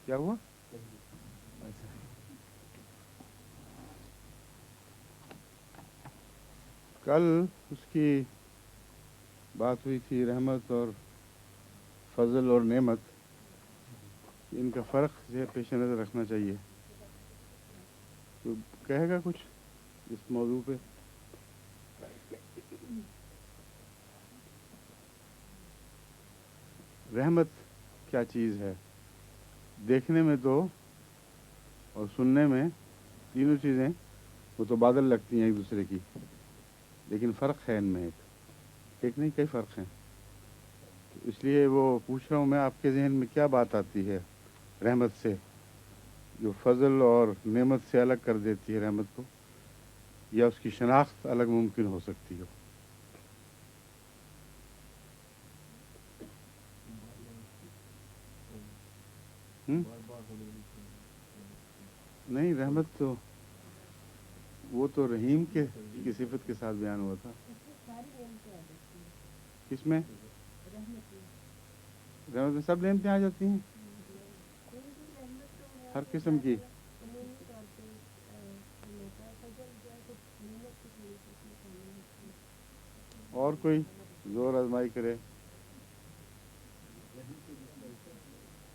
क्या हुआ? अच्छा, कल उसकी बात हुई थी, रहमत और फजल और नेमत, इनका फ़र्क जो पेश नज़र रखना चाहिए। तो कहेगा कुछ इस मौजू पे? रहमत क्या चीज़ है? देखने में तो और सुनने में तीनों चीज़ें मुतबादल लगती हैं एक दूसरे की, लेकिन फ़र्क है इनमें, एक नहीं कई फ़र्क हैं। तो इसलिए वो पूछ रहा हूँ मैं, आपके जहन में क्या बात आती है रहमत से, जो फजल और नेमत से अलग कर देती है रहमत को, या उसकी शनाख्त अलग मुमकिन हो सकती हो? हुँ? नहीं, रहमत तो वो तो रहीम के की सिफत के साथ बयान हुआ था। किसमें? रहमत में सब नेमतें आ जाती हैं, हर किस्म की। और कोई जोर आजमाई करे?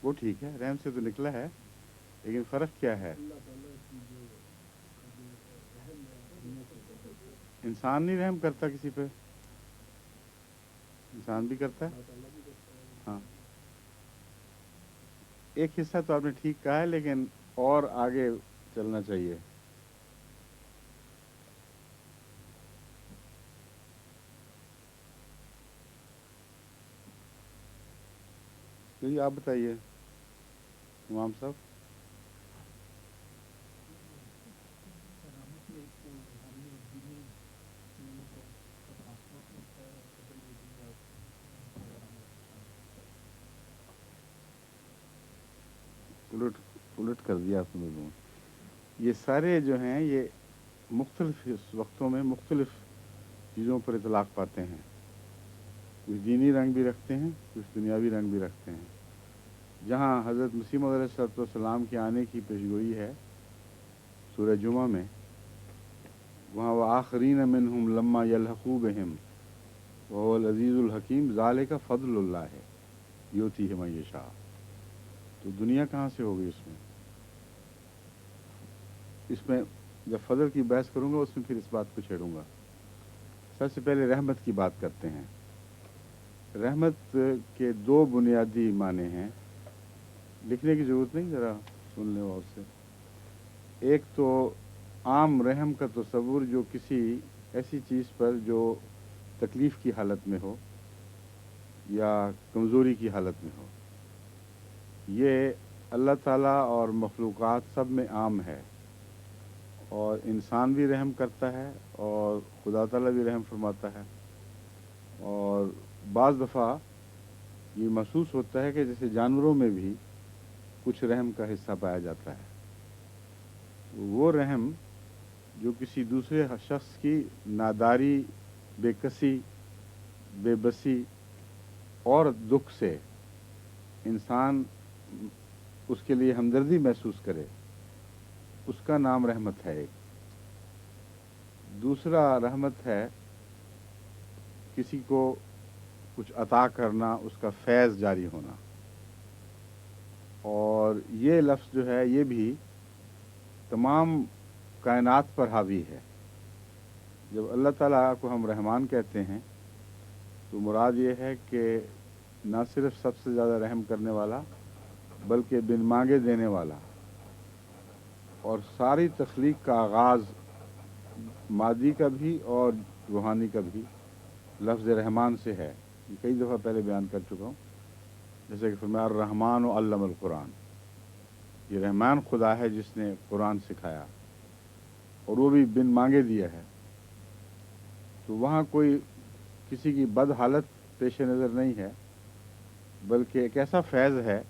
वो ठीक है, रहम से तो निकला है, लेकिन फ़र्क क्या है? इंसान नहीं रहम करता किसी पे, इंसान भी करता है। हाँ, एक हिस्सा तो आपने ठीक कहा है, लेकिन और आगे चलना चाहिए। जी, आप बताइए इमाम साहब। उलट उलट कर दिया आपने मजमून। ये सारे जो हैं ये मुख्तलिफ वक्तों में मुख्तलिफ चीज़ों पर इतलाक़ पाते हैं। कुछ दीनी रंग भी रखते हैं, कुछ दुनियावी रंग भी रखते हैं। जहाँ हज़रत मसीह मौऊद अलैहिस्सलाम के आने की पेशगोई है सूरह जुमा में, वहाँ व आखरीन मिनहुम लम्मा यल्हक़ू बिहिम व हुवल अज़ीज़ुल हकीम ज़ालिका फ़ज़्लुल्लाह है युतीहि मन यशा। तो दुनिया कहाँ से होगी इसमें? इसमें जब फजल की बहस करूँगा उसमें फिर इस बात को छेड़ूंगा। सबसे पहले रहमत की बात करते हैं। रहमत के दो बुनियादी माने हैं, लिखने की ज़रूरत नहीं, ज़रा सुन लें और से। एक तो आम रहम का तसव्वुर जो किसी ऐसी चीज़ पर जो तकलीफ़ की हालत में हो या कमज़ोरी की हालत में हो, ये अल्लाह ताला और मखलूक़ात सब में आम है। और इंसान भी रहम करता है और खुदा ताला भी रहम फरमाता है। और बाज़ दफ़ा ये महसूस होता है कि जैसे जानवरों में भी कुछ रहम का हिस्सा पाया जाता है। तो वो रहम जो किसी दूसरे शख्स की नादारी, बेकसी, बेबसी और दुख से इंसान उसके लिए हमदर्दी महसूस करे, उसका नाम रहमत है। एक दूसरा रहमत है किसी को कुछ अता करना, उसका फैज़ जारी होना। और ये लफ्ज़ जो है ये भी तमाम कायनात पर हावी है। जब अल्लाह ताला को हम रहमान कहते हैं तो मुराद ये है कि न सिर्फ सबसे ज़्यादा रहम करने वाला, बल्कि बिन मांगे देने वाला। और सारी तख्लीक का आगाज़ मादी का भी और रूहानी का भी लफ्ज़ रहमान से है। ये कई दफ़ा पहले बयान कर चुका हूँ। जैसे कि फरमाया रहमान व अल्लमल कुरान, ये रहमान खुदा है जिसने कुरान सिखाया, और वो भी बिन मांगे दिया है। तो वहाँ कोई किसी की बद हालत पेश नज़र नहीं है, बल्कि एक ऐसा फैज़ है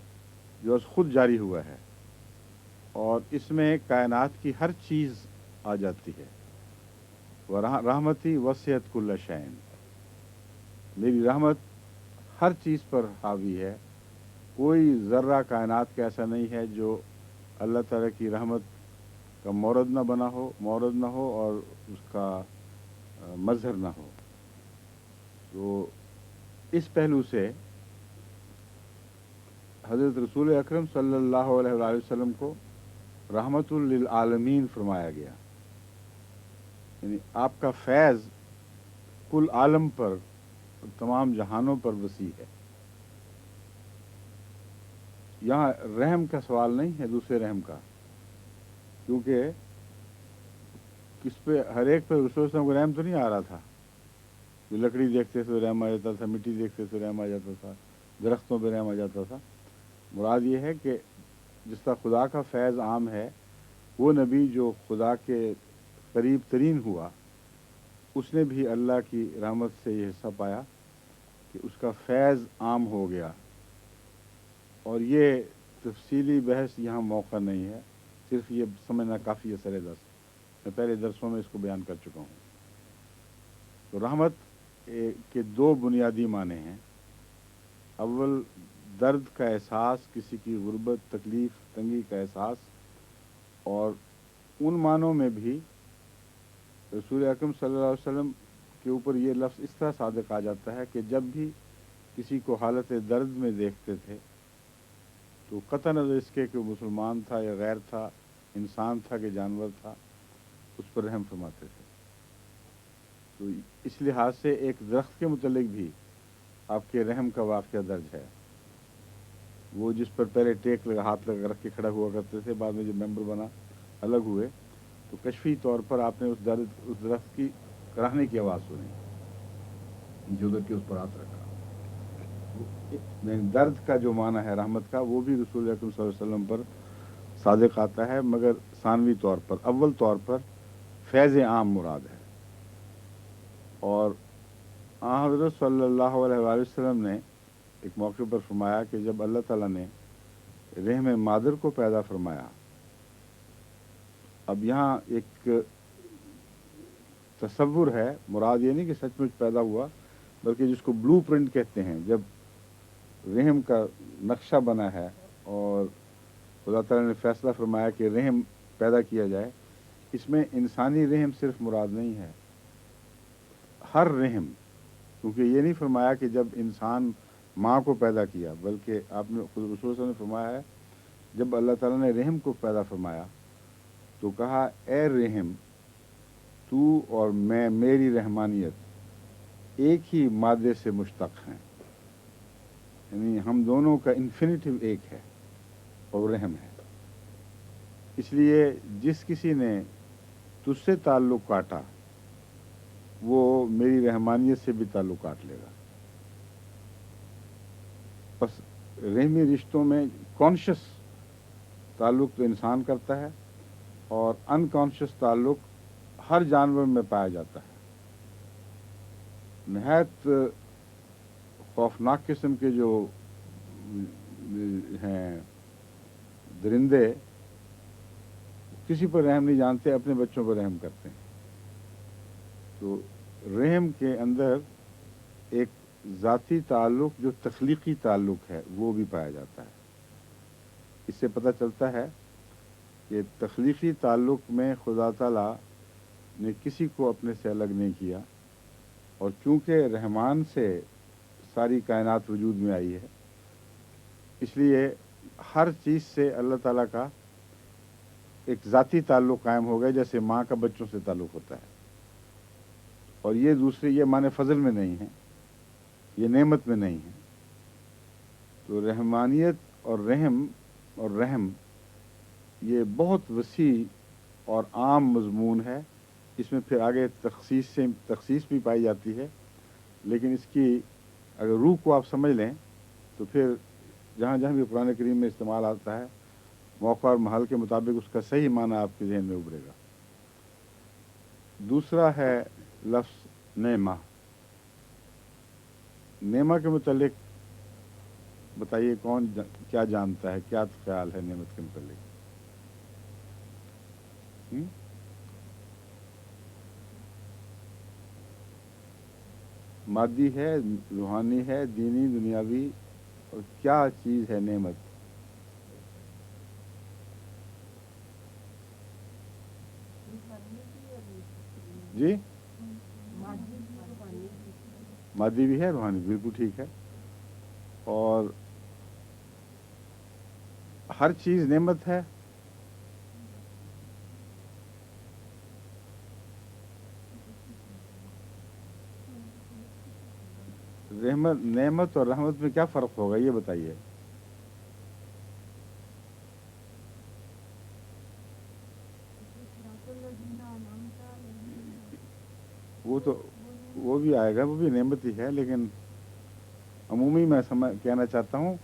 जो खुद जारी हुआ है, और इसमें कायनात की हर चीज़ आ जाती है। व रहमती वसियत कुल्ल शैन, मेरी रहमत हर चीज़ पर हावी है, کوئی ذرہ کائنات کا ایسا نہیں ہے جو اللہ تعالیٰ کی رحمت کا مورد نہ بنا ہو، مورد نہ ہو اور اس کا مظہر نہ ہو. تو اس پہلو سے حضرت رسول اکرم صلی اللہ علیہ وآلہ وسلم کو رحمت للعالمین فرمایا گیا. یعنی آپ کا فیض کل عالم پر، تمام جہانوں پر وسیع ہے. یہاں رحم کا سوال نہیں ہے، دوسرے رحم کا، کیونکہ کس پہ ہر ایک پہ رسول وسلم کو رحم تو نہیں آ رہا تھا. جو لکڑی دیکھتے تو رحم آ جاتا تھا، مٹی دیکھتے تو رحم آ جاتا تھا، درختوں پہ رحم آ جاتا تھا. مراد یہ ہے کہ جس کا خدا کا فیض عام ہے، وہ نبی جو خدا کے قریب ترین ہوا، اس نے بھی اللہ کی رحمت سے یہ حصہ پایا کہ اس کا فیض عام ہو گیا. اور یہ تفصیلی بحث یہاں موقع نہیں ہے، صرف یہ سمجھنا کافی ہے سر درس. میں پہلے درسوں میں اس کو بیان کر چکا ہوں. تو رحمت کے دو بنیادی معنی ہیں. اول، درد کا احساس، کسی کی غربت، تکلیف، تنگی کا احساس. اور ان معنوں میں بھی رسول اکرم صلی اللہ علیہ وسلم کے اوپر یہ لفظ اس طرح صادق آ جاتا ہے کہ جب بھی کسی کو حالت درد میں دیکھتے تھے تو قطع نظر اس کے کہ وہ مسلمان تھا یا غیر تھا، انسان تھا کہ جانور تھا، اس پر رحم فرماتے تھے. تو اس لحاظ سے ایک درخت کے متعلق بھی آپ کے رحم کا واقعہ درج ہے. وہ جس پر پہلے ٹیک لگا، ہاتھ لگا رکھ کے کھڑا ہوا کرتے تھے، بعد میں جب ممبر بنا، الگ ہوئے، تو کشفی طور پر آپ نے اس درخت کی کراہنے کی آواز سنی، جو کہ اس پر ہاتھ رکھا. درد کا جو معنی ہے رحمت کا، وہ بھی رسول اکرم صلی اللہ علیہ وسلم پر صادق آتا ہے، مگر ثانوی طور پر. اول طور پر فیض عام مراد ہے. اور حضرت صلی اللہ علیہ وآلہ وسلم نے ایک موقع پر فرمایا کہ جب اللہ تعالیٰ نے رحم مادر کو پیدا فرمایا، اب یہاں ایک تصور ہے، مراد یہ نہیں کہ سچ مچ پیدا ہوا، بلکہ جس کو بلو پرنٹ کہتے ہیں. جب رحم کا نقشہ بنا ہے اور خدا تعالیٰ نے فیصلہ فرمایا کہ رحم پیدا کیا جائے، اس میں انسانی رحم صرف مراد نہیں ہے، ہر رحم. کیونکہ یہ نہیں فرمایا کہ جب انسان ماں کو پیدا کیا، بلکہ آپ نے خود رسول صلی اللہ علیہ وسلم نے فرمایا ہے جب اللہ تعالیٰ نے رحم کو پیدا فرمایا تو کہا، اے رحم، تو اور میں، میری رحمانیت ایک ہی مادے سے مشتق ہیں. یعنی ہم دونوں کا انفینیٹیو ایک ہے اور رحم ہے. اس لیے جس کسی نے تجھ سے تعلق کاٹا، وہ میری رحمانیت سے بھی تعلق کاٹ لے گا. بس رحمی رشتوں میں کانشس تعلق تو انسان کرتا ہے، اور انکانشس تعلق ہر جانور میں پایا جاتا ہے. نہایت خوفناک قسم کے جو ہیں درندے، کسی پر رحم نہیں جانتے، اپنے بچوں پر رحم کرتے ہیں. تو رحم کے اندر ایک ذاتی تعلق جو تخلیقی تعلق ہے وہ بھی پایا جاتا ہے. اس سے پتہ چلتا ہے کہ تخلیقی تعلق میں خدا تعالیٰ نے کسی کو اپنے سے الگ نہیں کیا، اور چونکہ رحمان سے ساری کائنات وجود میں آئی ہے، اس لیے ہر چیز سے اللہ تعالیٰ کا ایک ذاتی تعلق قائم ہو گیا، جیسے ماں کا بچوں سے تعلق ہوتا ہے. اور یہ دوسرے، یہ معنی فضل میں نہیں ہے، یہ نعمت میں نہیں ہے. تو رحمانیت اور رحم یہ بہت وسیع اور عام مضمون ہے. اس میں پھر آگے تخصیص بھی پائی جاتی ہے، لیکن اس کی اگر روح کو آپ سمجھ لیں تو پھر جہاں جہاں بھی قرآن کریم میں استعمال آتا ہے، موقع اور محل کے مطابق اس کا صحیح معنی آپ کے ذہن میں ابھرے گا. دوسرا ہے لفظ نعمہ. نعمہ کے متعلق بتائیے، کیا جانتا ہے، کیا خیال ہے نعمت کے متعلق؟ مادی ہے، روحانی ہے، دینی، دنیاوی، और क्या चीज़ है नेमत? जी, मादी भी है, रूहानी, बिल्कुल ठीक है। और हर चीज़ नेमत है। रहमत, नेमत और रहमत में क्या फ़र्क होगा, ये बताइए। वो तो वो भी आएगा, वो भी नेमत ही है, लेकिन अमूमी मैं समझ कहना चाहता हूँ,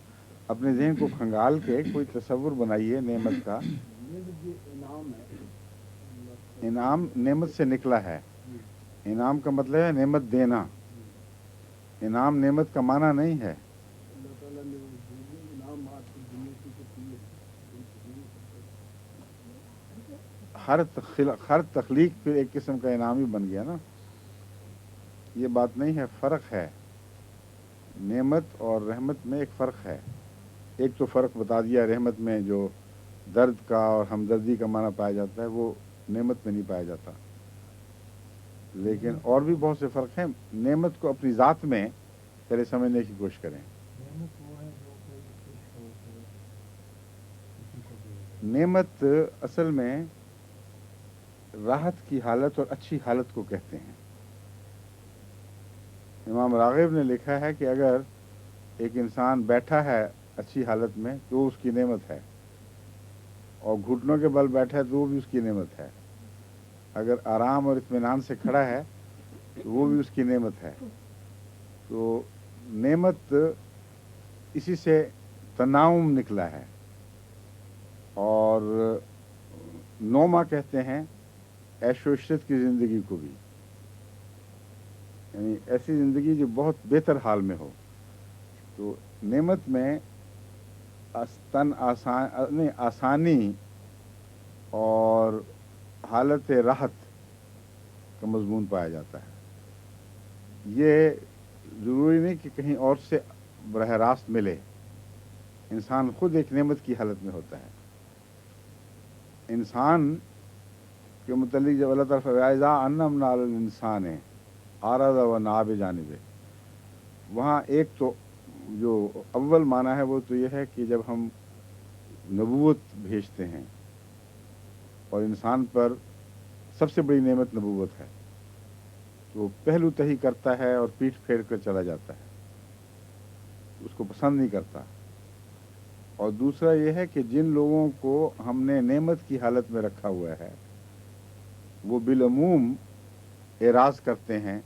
अपने जहन को खंगाल के कोई तसव्वुर बनाइए नेमत का। इनाम नेमत से निकला है। इनाम का मतलब है नेमत देना। इनाम नेमत का माना नहीं है। हर तख्लीक फिर एक किस्म का इनाम ही बन गया ना। ये बात नहीं है, फ़र्क है। नेमत और रहमत में एक फ़र्क है। एक तो फ़र्क बता दिया, रहमत में जो दर्द का और हमदर्दी का माना पाया जाता है वो नेमत में नहीं पाया जाता। लेकिन और भी बहुत से फ़र्क हैं। नेमत को अपनी ज़ात में पहले समझने की कोशिश करें। नेमत असल में राहत की हालत और अच्छी हालत को कहते हैं। इमाम राग़िब ने लिखा है कि अगर एक इंसान बैठा है अच्छी हालत में तो उसकी नेमत है, और घुटनों के बल बैठा है तो वो भी उसकी नेमत है। अगर आराम और इत्मीनान से खड़ा है तो वो भी उसकी नेमत है। तो नेमत इसी से तनाउम निकला है। और नोमा कहते हैं ऐशो इशरत की ज़िंदगी को भी, यानी ऐसी ज़िंदगी जो बहुत बेहतर हाल में हो। तो नेमत में आसानी और हालत राहत का मजमून पाया जाता है। ये ज़रूरी नहीं कि कहीं और से बरह रास्त मिले। इंसान खुद एक नेमत की हालत में होता है। इंसान के मुतल्लिक़ जब अल्लाह ताला फ़रमाया अन्नमना अल इंसान है आरज़ व नाब जानिब, वहाँ एक तो जो अव्वल माना है वो तो ये है कि जब हम नबूवत भेजते हैं, और इंसान पर सबसे बड़ी नेमत नबूवत है, तो पहलू तही करता है और पीठ फेर कर चला जाता है, उसको पसंद नहीं करता। और दूसरा ये है कि जिन लोगों को हमने नेमत की हालत में रखा हुआ है वो बिलअमूम एराज़ करते हैं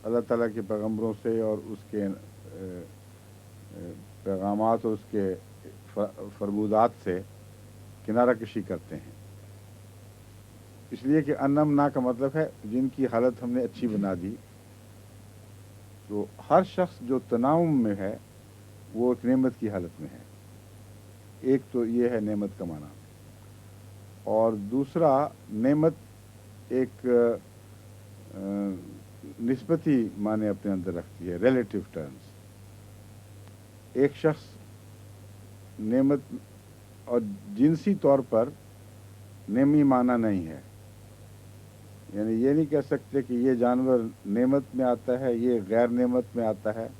अल्लाह ताला के पैगम्बरों से और उसके पैगामात और उसके फरमूदात से किनारा कशी करते हैं। इसलिए कि अन्नम ना का मतलब है जिनकी हालत हमने अच्छी बना दी। तो हर शख्स जो तनाउम में है वो एक नेमत की हालत में है। एक तो ये है नेमत का माना, और दूसरा नेमत एक निस्बती माने अपने अंदर रखती है, रिलेटिव टर्म्स। एक शख्स नेमत और जिनसी तौर पर नेमी माना नहीं है, यानी ये नहीं कह सकते कि ये जानवर नेमत में आता है, ये गैर नेमत में आता है।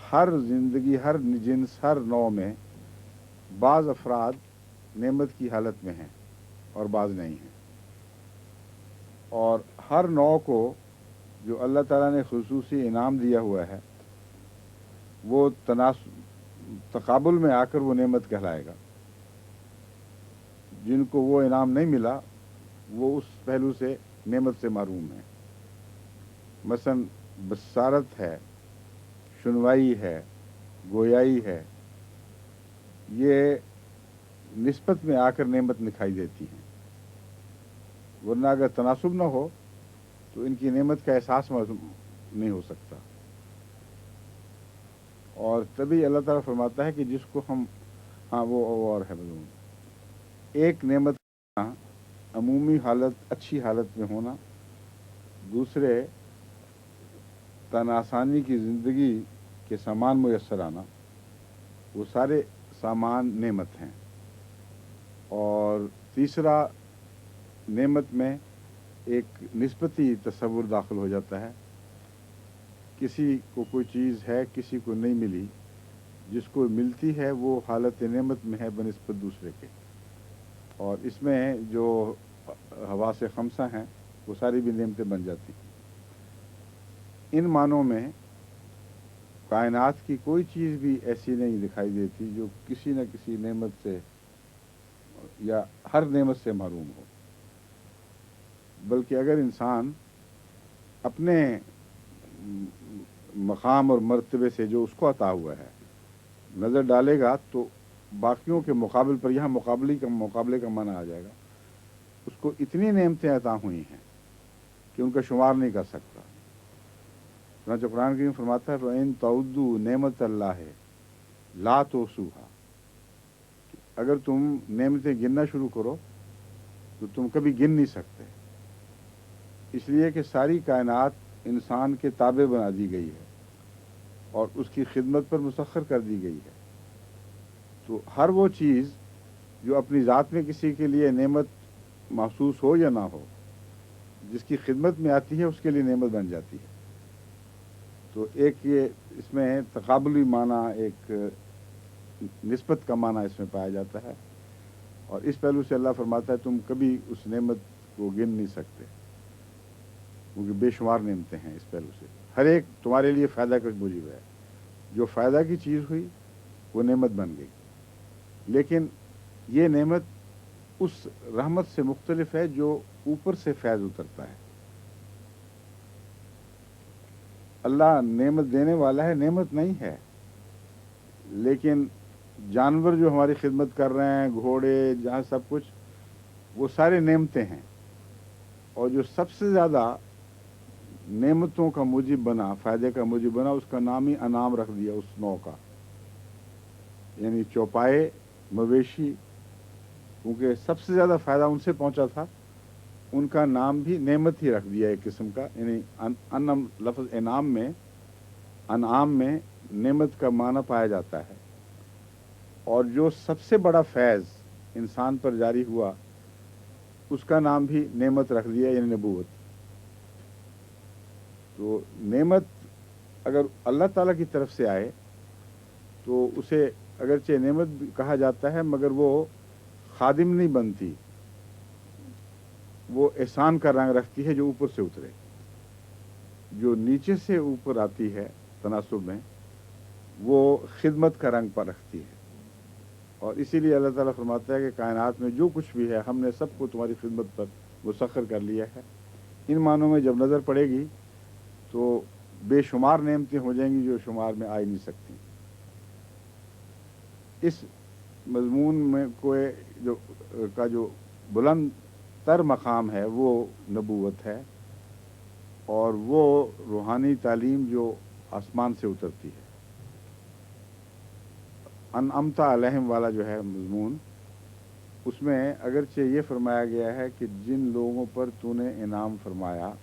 हर ज़िंदगी, हर जिन्स, हर नौ में बाज़ अफराद नेमत की हालत में हैं और बाज़ नहीं हैं। और हर नौ को जो अल्लाह ताला ने खुसूसी इनाम दिया हुआ है वो तकाबुल में आकर वो नेमत कहलाएगा। जिनको वो इनाम नहीं मिला वो उस पहलू से नेमत से महरूम है। मसलन बसारत है, सुनवाई है, गोयाई है, ये निस्बत में आकर नेमत दिखाई देती हैं, वरना अगर तनासुब न हो तो इनकी नेमत का एहसास नहीं हो सकता। और तभी अल्लाह ताला फरमाता है कि जिसको हम, हाँ वो और है मजमून, एक नेमत अमूमी हालत, अच्छी हालत में होना, दूसरे तन आसानी की ज़िंदगी के सामान मुयस्सर आना, वो सारे सामान नेमत हैं। और तीसरा, नेमत में एक निस्बती तसव्वुर दाखिल हो जाता है। किसी को कोई चीज़ है, किसी को नहीं मिली, जिसको मिलती है वो हालत नेमत में है बनिस्बत दूसरे के। और इसमें जो हवास खमसा हैं वो सारी भी नेमतें बन जाती हैं। इन मानों में कायनात की कोई चीज़ भी ऐसी नहीं दिखाई देती जो किसी न किसी नेमत से या हर नेमत से महरूम हो। बल्कि अगर इंसान अपने मकाम और मर्तबे से जो उसको अता हुआ है नज़र डालेगा तो बाकियों के मुकाबले पर, यहाँ मुकाबले का माना आ जाएगा, उसको इतनी नेमतें अता हुई हैं कि उनका शुमार नहीं कर सकता। चुनांचे कुरान करीम फरमाता है फ़इन तउद्दू नेमत अल्लाह ला तुहसूहा, अगर तुम नेमतें गिनना शुरू करो तो तुम कभी गिन नहीं सकते। इसलिए कि सारी कायनात इंसान के ताबे बना दी गई है और उसकी खिदमत पर मुसख्खर कर दी गई है। तो हर वो चीज़ जो अपनी ज़ात में किसी के लिए नेमत महसूस हो या ना हो, जिसकी खिदमत में आती है उसके लिए नेमत बन जाती है। तो एक ये इसमें तकाबुली माना, एक निस्बत का माना इसमें पाया जाता है। और इस पहलू से अल्लाह फरमाता है तुम कभी उस नेमत को गिन नहीं सकते, क्योंकि बेशुमार नेमतें हैं। इस पहलू से हर एक तुम्हारे लिए फ़ायदा का मूजिब है। जो फ़ायदा की चीज़ हुई वो नेमत बन गई। लेकिन ये नेमत उस रहमत से मुख्तलिफ है जो ऊपर से फैज़ उतरता है। अल्लाह नेमत देने वाला है, नेमत नहीं है। लेकिन जानवर जो हमारी खिदमत कर रहे हैं, घोड़े, जहाँ सब कुछ, वो सारे नेमतें हैं। और जो सबसे ज़्यादा नेमतों का मूजिब बना, फ़ायदे का मूजिब बना, उसका नाम ही अनाम रख दिया उस नौ का, यानी चौपाए, मवेशी, क्योंकि सबसे ज़्यादा फ़ायदा उनसे पहुंचा था, उनका नाम भी नेमत ही रख दिया एक किस्म का। यानी अनम लफ्ज़ इनाम में, अनआम में नेमत का माना पाया जाता है। और जो सबसे बड़ा फैज़ इंसान पर जारी हुआ उसका नाम भी नेमत रख दिया, यानी नबूवत। तो नेमत अगर अल्लाह ताला की तरफ से आए तो उसे अगरचे नेमत भी कहा जाता है, मगर वो खादिम नहीं बनती, वो एहसान का रंग रखती है जो ऊपर से उतरे। जो नीचे से ऊपर आती है तनासुब में, वो खिदमत का रंग पर रखती है। और इसीलिए अल्लाह ताला फरमाता है कि कायनात में जो कुछ भी है हमने सबको तुम्हारी खिदमत पर मुसख्खर कर लिया है। इन मानों में जब नज़र पड़ेगी तो बेशुमार नेमतें हो जाएंगी जो शुमार में आ ही नहीं सकती। इस मजमून में कोई जो बुलंद तर मकाम है वो नबूवत है, और वो रूहानी तालीम जो आसमान से उतरती है। अनअमता अलैहिम वाला जो है मजमून, उसमें अगरचे ये फरमाया गया है कि जिन लोगों पर तूने इनाम फरमाया,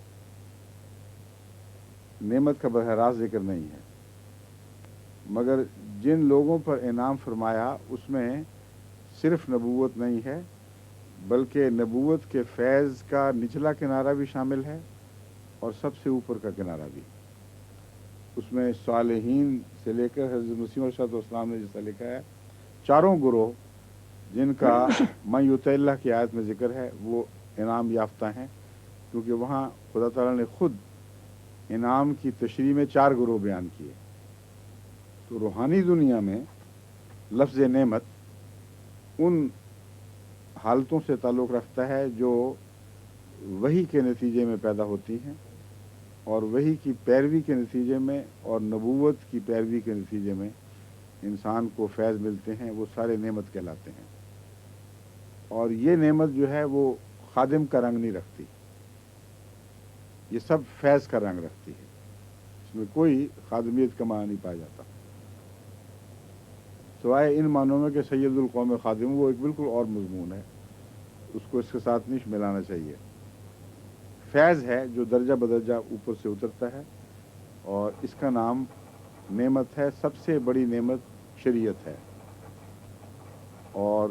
नेमत का बहराज जिक्र नहीं है, मगर जिन लोगों पर इनाम फरमाया उसमें सिर्फ नबूवत नहीं है, बल्कि नबूवत के फैज़ का निचला किनारा भी शामिल है और सबसे ऊपर का किनारा भी। उसमें सालेहीन से लेकर हज़रत मसीह अलैहिस्सलाम ने जैसा लिखा है, चारों गुरोह जिनका मैं युतल्लाह की आयत में ज़िक्र है वो इनाम याफ्ता हैं, क्योंकि वहाँ खुदा ताला ने खुद इनाम की तशरीह में 4 गुरोह बयान किए। तो रूहानी दुनिया में लफ्ज़ नेमत उन हालतों से ताल्लुक़ रखता है जो वही के नतीजे में पैदा होती हैं, और वही की पैरवी के नतीजे में और नबूवत की पैरवी के नतीजे में इंसान को फैज़ मिलते हैं, वो सारे नेमत कहलाते हैं। और ये नेमत जो है वो खादिम का रंग नहीं रखती, ये सब फैज़ का रंग रखती है। इसमें कोई खादमियत का माना नहीं पाया जाता, सिवाय इन मानों में कि सैयदुल कौम खादिम, वो एक बिल्कुल और मजमून है, उसको इसके साथ नहीं मिलाना चाहिए। फैज़ है जो दर्जा बदर्जा ऊपर से उतरता है, और इसका नाम नेमत है। सबसे बड़ी नेमत شریعت ہے، اور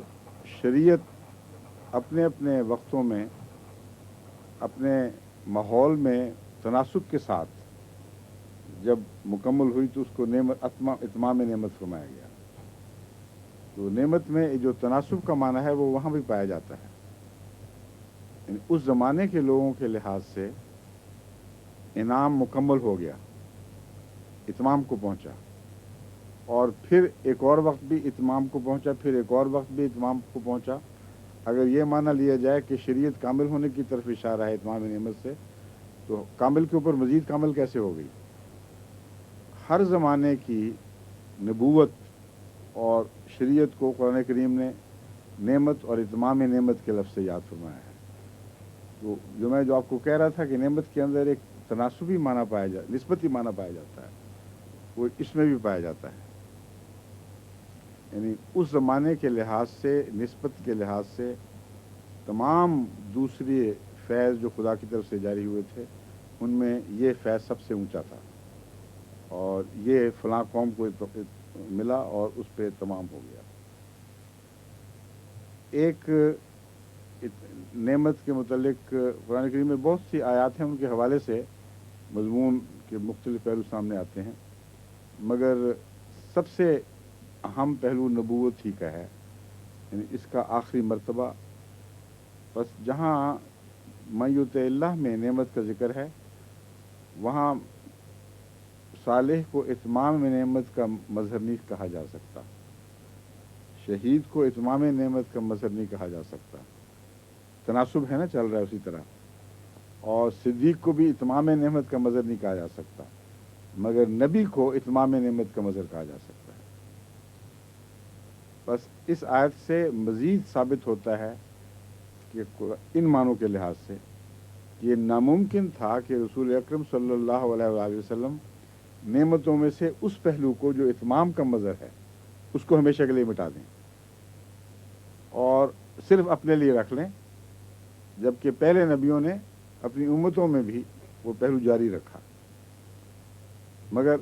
شریعت اپنے اپنے وقتوں میں اپنے ماحول میں تناسب کے ساتھ جب مکمل ہوئی تو اس کو اتمام نعمت فرمایا گیا۔ تو نعمت میں جو تناسب کا معنی ہے وہ وہاں بھی پایا جاتا ہے، یعنی اس زمانے کے لوگوں کے لحاظ سے انعام مکمل ہو گیا، اتمام کو پہنچا، اور پھر ایک اور وقت بھی اتمام کو پہنچا، پھر ایک اور وقت بھی اتمام کو پہنچا۔ اگر یہ معنی لیا جائے کہ شریعت کامل ہونے کی طرف اشارہ ہے اتمام نعمت سے، تو کامل کے اوپر مزید کامل کیسے ہو گئی؟ ہر زمانے کی نبوت اور شریعت کو قرآن کریم نے نعمت اور اتمام نعمت کے لفظ سے یاد فرمایا ہے۔ تو جو آپ کو کہہ رہا تھا کہ نعمت کے اندر ایک تناسبی معنی پایا جاتا، نسبتی معنی پایا جاتا ہے، وہ اس میں بھی پایا جاتا ہے، یعنی اس زمانے کے لحاظ سے، نسبت کے لحاظ سے تمام دوسری فیض جو خدا کی طرف سے جاری ہوئے تھے ان میں یہ فیض سب سے اونچا تھا، اور یہ فلاں قوم کو ملا اور اس پہ تمام ہو گیا۔ ایک نعمت کے متعلق قرآن کریم میں بہت سی آیات ہیں، ان کے حوالے سے مضمون کے مختلف پہلو سامنے آتے ہیں، مگر سب سے اہم پہلو نبوت ہی کا ہے، یعنی اس کا آخری مرتبہ۔ بس جہاں من یطع اللہ میں نعمت کا ذکر ہے، وہاں صالح کو اتمام نعمت کا مظہر نہیں کہا جا سکتا، شہید کو اتمام نعمت کا مظہر نہیں کہا جا سکتا، تناسب ہے نا، چل رہا ہے اسی طرح، اور صدیق کو بھی اتمام نعمت کا مظہر نہیں کہا جا سکتا، مگر نبی کو اتمام نعمت کا مظہر کہا جا سکتا ہے۔ بس اس آیت سے مزید ثابت ہوتا ہے کہ ان معنوں کے لحاظ سے یہ ناممکن تھا کہ رسول اکرم صلی اللہ علیہ وآلہ وسلم نعمتوں میں سے اس پہلو کو جو اتمام کا مظہر ہے اس کو ہمیشہ کے لیے مٹا دیں اور صرف اپنے لیے رکھ لیں، جبکہ پہلے نبیوں نے اپنی امتوں میں بھی وہ پہلو جاری رکھا۔ مگر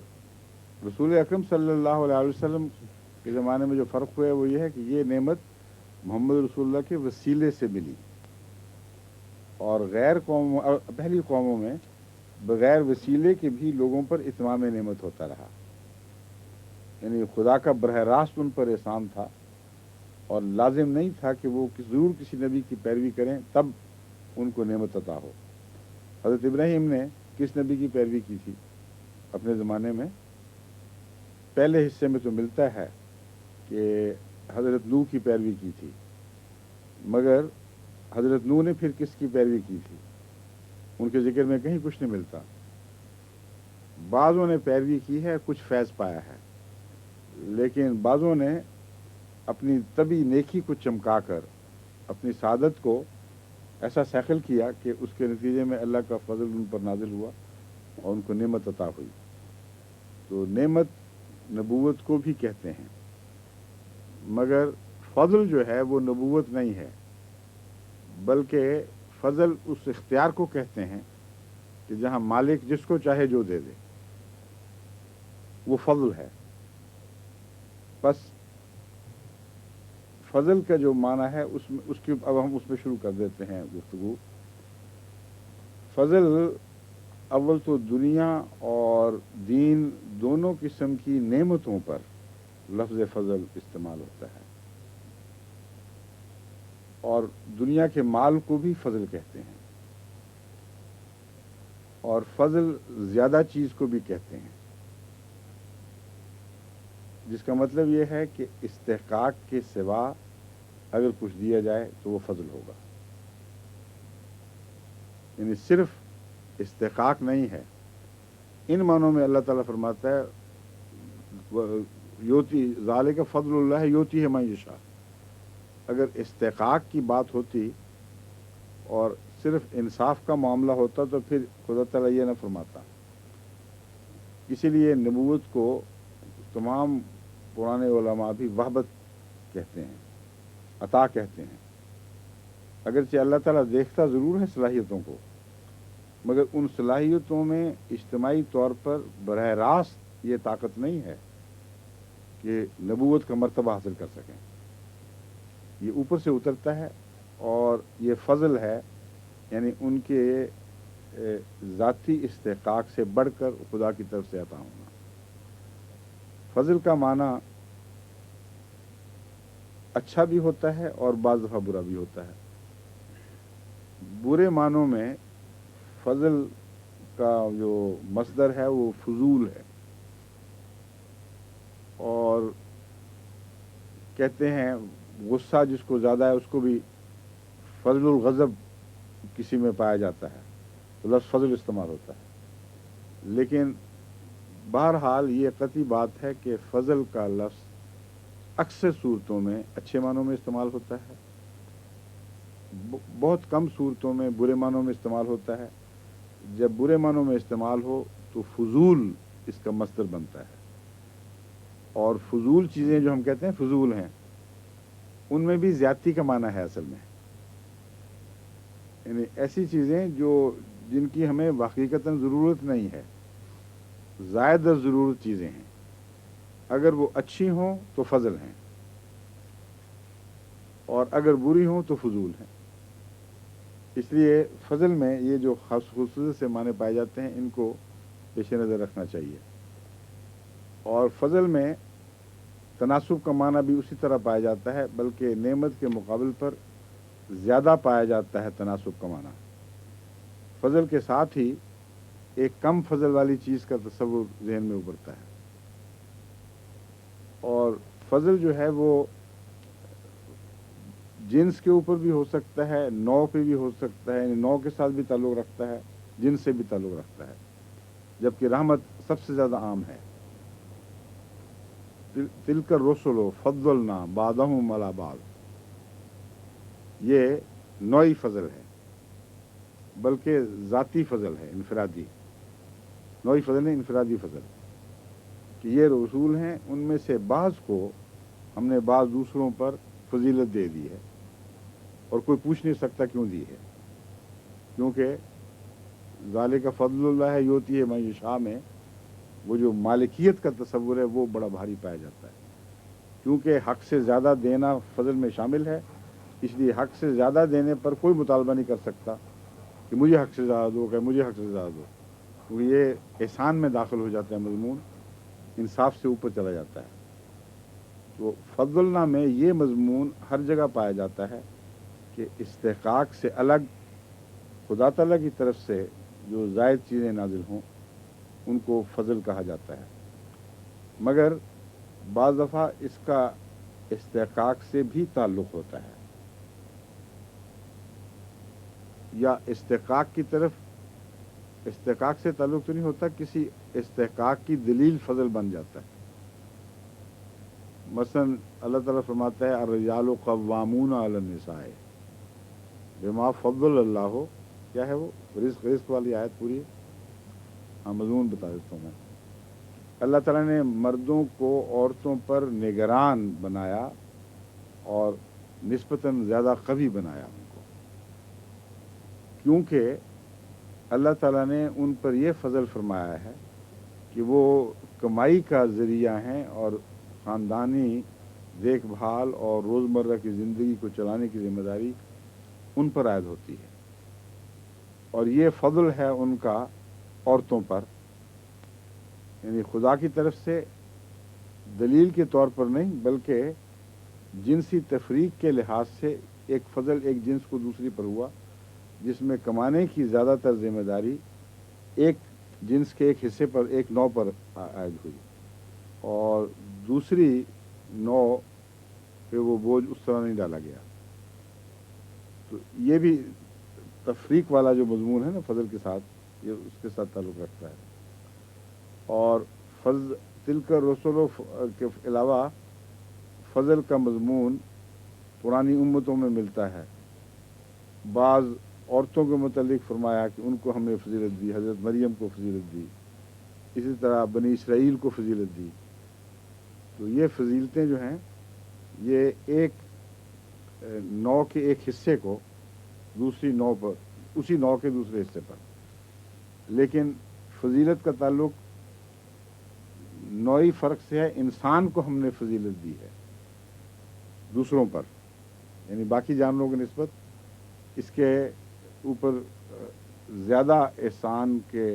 رسول اکرم صلی اللہ علیہ وسلم کے زمانے میں جو فرق ہوا ہے وہ یہ ہے کہ یہ نعمت محمد رسول اللہ کے وسیلے سے ملی، اور پہلی قوموں میں بغیر وسیلے کے بھی لوگوں پر اتمام نعمت ہوتا رہا، یعنی خدا کا براہ راست ان پر احسان تھا، اور لازم نہیں تھا کہ وہ ضرور کسی نبی کی پیروی کریں تب ان کو نعمت عطا ہو۔ حضرت ابراہیم نے کس نبی کی پیروی کی تھی اپنے زمانے میں؟ پہلے حصے میں تو ملتا ہے کہ حضرت نوح کی پیروی کی تھی، مگر حضرت نوح نے پھر کس کی پیروی کی تھی ان کے ذکر میں کہیں کچھ نہیں ملتا۔ بعضوں نے پیروی کی ہے، کچھ فیض پایا ہے، لیکن بعضوں نے اپنی طبی نیکی کو چمکا کر اپنی سعادت کو ایسا سیخل کیا کہ اس کے نتیجے میں اللہ کا فضل ان پر نازل ہوا اور ان کو نعمت عطا ہوئی۔ تو نعمت نبوت کو بھی کہتے ہیں، مگر فضل جو ہے وہ نبوت نہیں ہے، بلکہ فضل اس اختیار کو کہتے ہیں کہ جہاں مالک جس کو چاہے جو دے دے، وہ فضل ہے۔ بس فضل کا جو معنی ہے اب ہم اس میں شروع کر دیتے ہیں گفتگو۔ فضل اول تو دنیا اور دین دونوں قسم کی نعمتوں پر لفظ فضل استعمال ہوتا ہے، اور دنیا کے مال کو بھی فضل کہتے ہیں، اور فضل زیادہ چیز کو بھی کہتے ہیں، جس کا مطلب یہ ہے کہ استحقاق کے سوا اگر کچھ دیا جائے تو وہ فضل ہوگا، یعنی صرف استحقاق نہیں ہے۔ ان معنوں میں اللہ تعالیٰ فرماتا ہے یوتی ذالک فضل اللہ یوتی ہے من یشاء۔ اگر استحقاق کی بات ہوتی اور صرف انصاف کا معاملہ ہوتا تو پھر خدا تعالیٰ یہ نہ فرماتا۔ اسی لیے نبوت کو تمام پرانے علماء بھی وہبت کہتے ہیں، عطا کہتے ہیں، اگرچہ اللہ تعالیٰ دیکھتا ضرور ہے صلاحیتوں کو، مگر ان صلاحیتوں میں اجتماعی طور پر براہ راست یہ طاقت نہیں ہے کہ नबूवत का मर्तबा हासिल कर सकें। ये ऊपर से उतरता है और ये फजल है, यानी उनके ज़ाती इस्तेकाक से बढ़कर खुदा की तरफ से अता होना। फजल का माना अच्छा भी होता है और बाज़ दफ़ा बुरा भी होता है। बुरे मानों में फजल का जो मसदर है वो फजूल है, और कहते हैं गुस्सा जिसको ज़्यादा है उसको भी फजलुल गज़ब किसी में पाया जाता है, तो लफ्ज़ फजल इस्तेमाल होता है। लेकिन बहरहाल ये कतई बात है कि फजल का लफ्ज़ अक्सर सूरतों में अच्छे मानों में इस्तेमाल होता है, बहुत कम सूरतों में बुरे मानों में इस्तेमाल होता है। जब बुरे मानों में इस्तेमाल हो तो फजूल इसका मस्दर बनता है, और फजूल चीज़ें जो हम कहते हैं फजूल हैं, उनमें भी ज़्यादती का माना है असल में, यानी ऐसी चीज़ें जो जिनकी हमें हकीकतन ज़रूरत नहीं है, ज़ायदा ज़रूरत चीज़ें हैं, अगर वो अच्छी हों तो फजल हैं और अगर बुरी हों तो फजूल हैं। इसलिए फजल में ये जो खसूसियत से माने पाए जाते हैं इनको पेश नज़र रखना चाहिए। और फजल में तनासुब का माना भी उसी तरह पाया जाता है, बल्कि नेमत के मुकाबल पर ज़्यादा पाया जाता है तनासुब का माना। फजल के साथ ही एक कम फजल वाली चीज़ का तस्वुर जहन में उभरता है, और फजल जो है वो जिन्स के ऊपर भी हो सकता है, नौ पे भी हो सकता है, नौ के साथ भी ताल्लुक़ रखता है, जिन्स से भी ताल्लुक़ रखता है, जबकि रहमत सबसे ज़्यादा आम है। तिलकर रसुलो फद्दलना बादहुम अला बाद, ये नौई फजल है, बल्कि ज़ाती फजल है, इनफरादी। नौई फजल है, इनफरादी फजल, कि ये रसूल हैं, उनमें से बाज़ को हमने बाज़ दूसरों पर फजीलत दे दी है, और कोई पूछ नहीं सकता क्यों दी है, क्योंकि ज़ालिका फ़ज़लुल्लाह योती है मैं शाह में वो जो मालिकियत का तस्वुर है वो बड़ा भारी पाया जाता है। क्योंकि हक़ से ज़्यादा देना फजल में शामिल है, इसलिए हक़ से ज़्यादा देने पर कोई मुतालबा नहीं कर सकता कि मुझे हक़ से ज़्यादा दो, कि मुझे हक़ से ज़्यादा दो, क्योंकि ये एहसान में दाखिल हो जाता है, मज़मून इंसाफ से ऊपर चला जाता है। तो फज़लना में ये मज़मून हर जगह पाया जाता है कि इस्तेकाक से अलग खुदा ताला की तरफ से जो ज़ायद चीज़ें नाजिल हों उनको फजल कहा जाता है, मगर बाज़ दफ़ा इसका इस्तेकाक से भी ताल्लुक़ होता है, या इस्तेकाक की तरफ इस्तेकाक से ताल्लुक़ तो नहीं होता, किसी इस्तेकाक की दलील फजल बन जाता है। मसलन अल्लाह ताला फरमाता है अर्रिजालु क़व्वामून अलन निसाए बिमा फ़ज़्ज़लल्लाहु, क्या है वो रिज़्क़ वाली आयत पूरी है। हाँ, मज़मून बता देता हूँ मैं। अल्लाह ताला ने मर्दों को औरतों पर निगरान बनाया और निस्बतन ज़्यादा कवी बनाया उनको, क्योंकि अल्लाह ताला ने उन पर यह फ़ज़ल फरमाया है कि वो कमाई का ज़रिया हैं और ख़ानदानी देखभाल और रोज़मर्रा की ज़िंदगी को चलाने की ज़िम्मेदारी उन पर आयद होती है, और ये फ़ज़ल है उनका औरतों पर, यानी खुदा की तरफ से दलील के तौर पर नहीं, बल्कि जिनसी तफरीक के लिहाज से एक फ़ज़ल एक जिन्स को दूसरी पर हुआ, जिसमें कमाने की ज़्यादातर ज़िम्मेदारी एक जिन्स के एक हिस्से पर, एक नौ पर आयद हुई, और दूसरी नौ पे वो बोझ उस तरह नहीं डाला गया। तो ये भी तफरीक वाला जो मज़मून है ना फ़ज़ल के साथ, ये उसके साथ ताल्लुक़ रखता है। और तिलकर रसूलों के अलावा फ़ज़ल का मज़मून पुरानी उम्मतों में मिलता है। बाज़ औरतों के मुतल्लिक़ फरमाया कि उनको हमने फजीलत दी, हज़रत मरियम को फजीलत दी, इसी तरह बनी इसराइल को फजीलत दी। तो ये फजीलतें जो हैं ये एक नौ के एक हिस्से को दूसरी नौ पर, उसी नौ के दूसरे हिस्से पर, लेकिन फजीलत का ताल्लुक़ نوعی فرق سے ہے، انسان کو ہم نے فضیلت دی ہے دوسروں پر، یعنی باقی جانوروں کی نسبت اس کے اوپر زیادہ احسان کے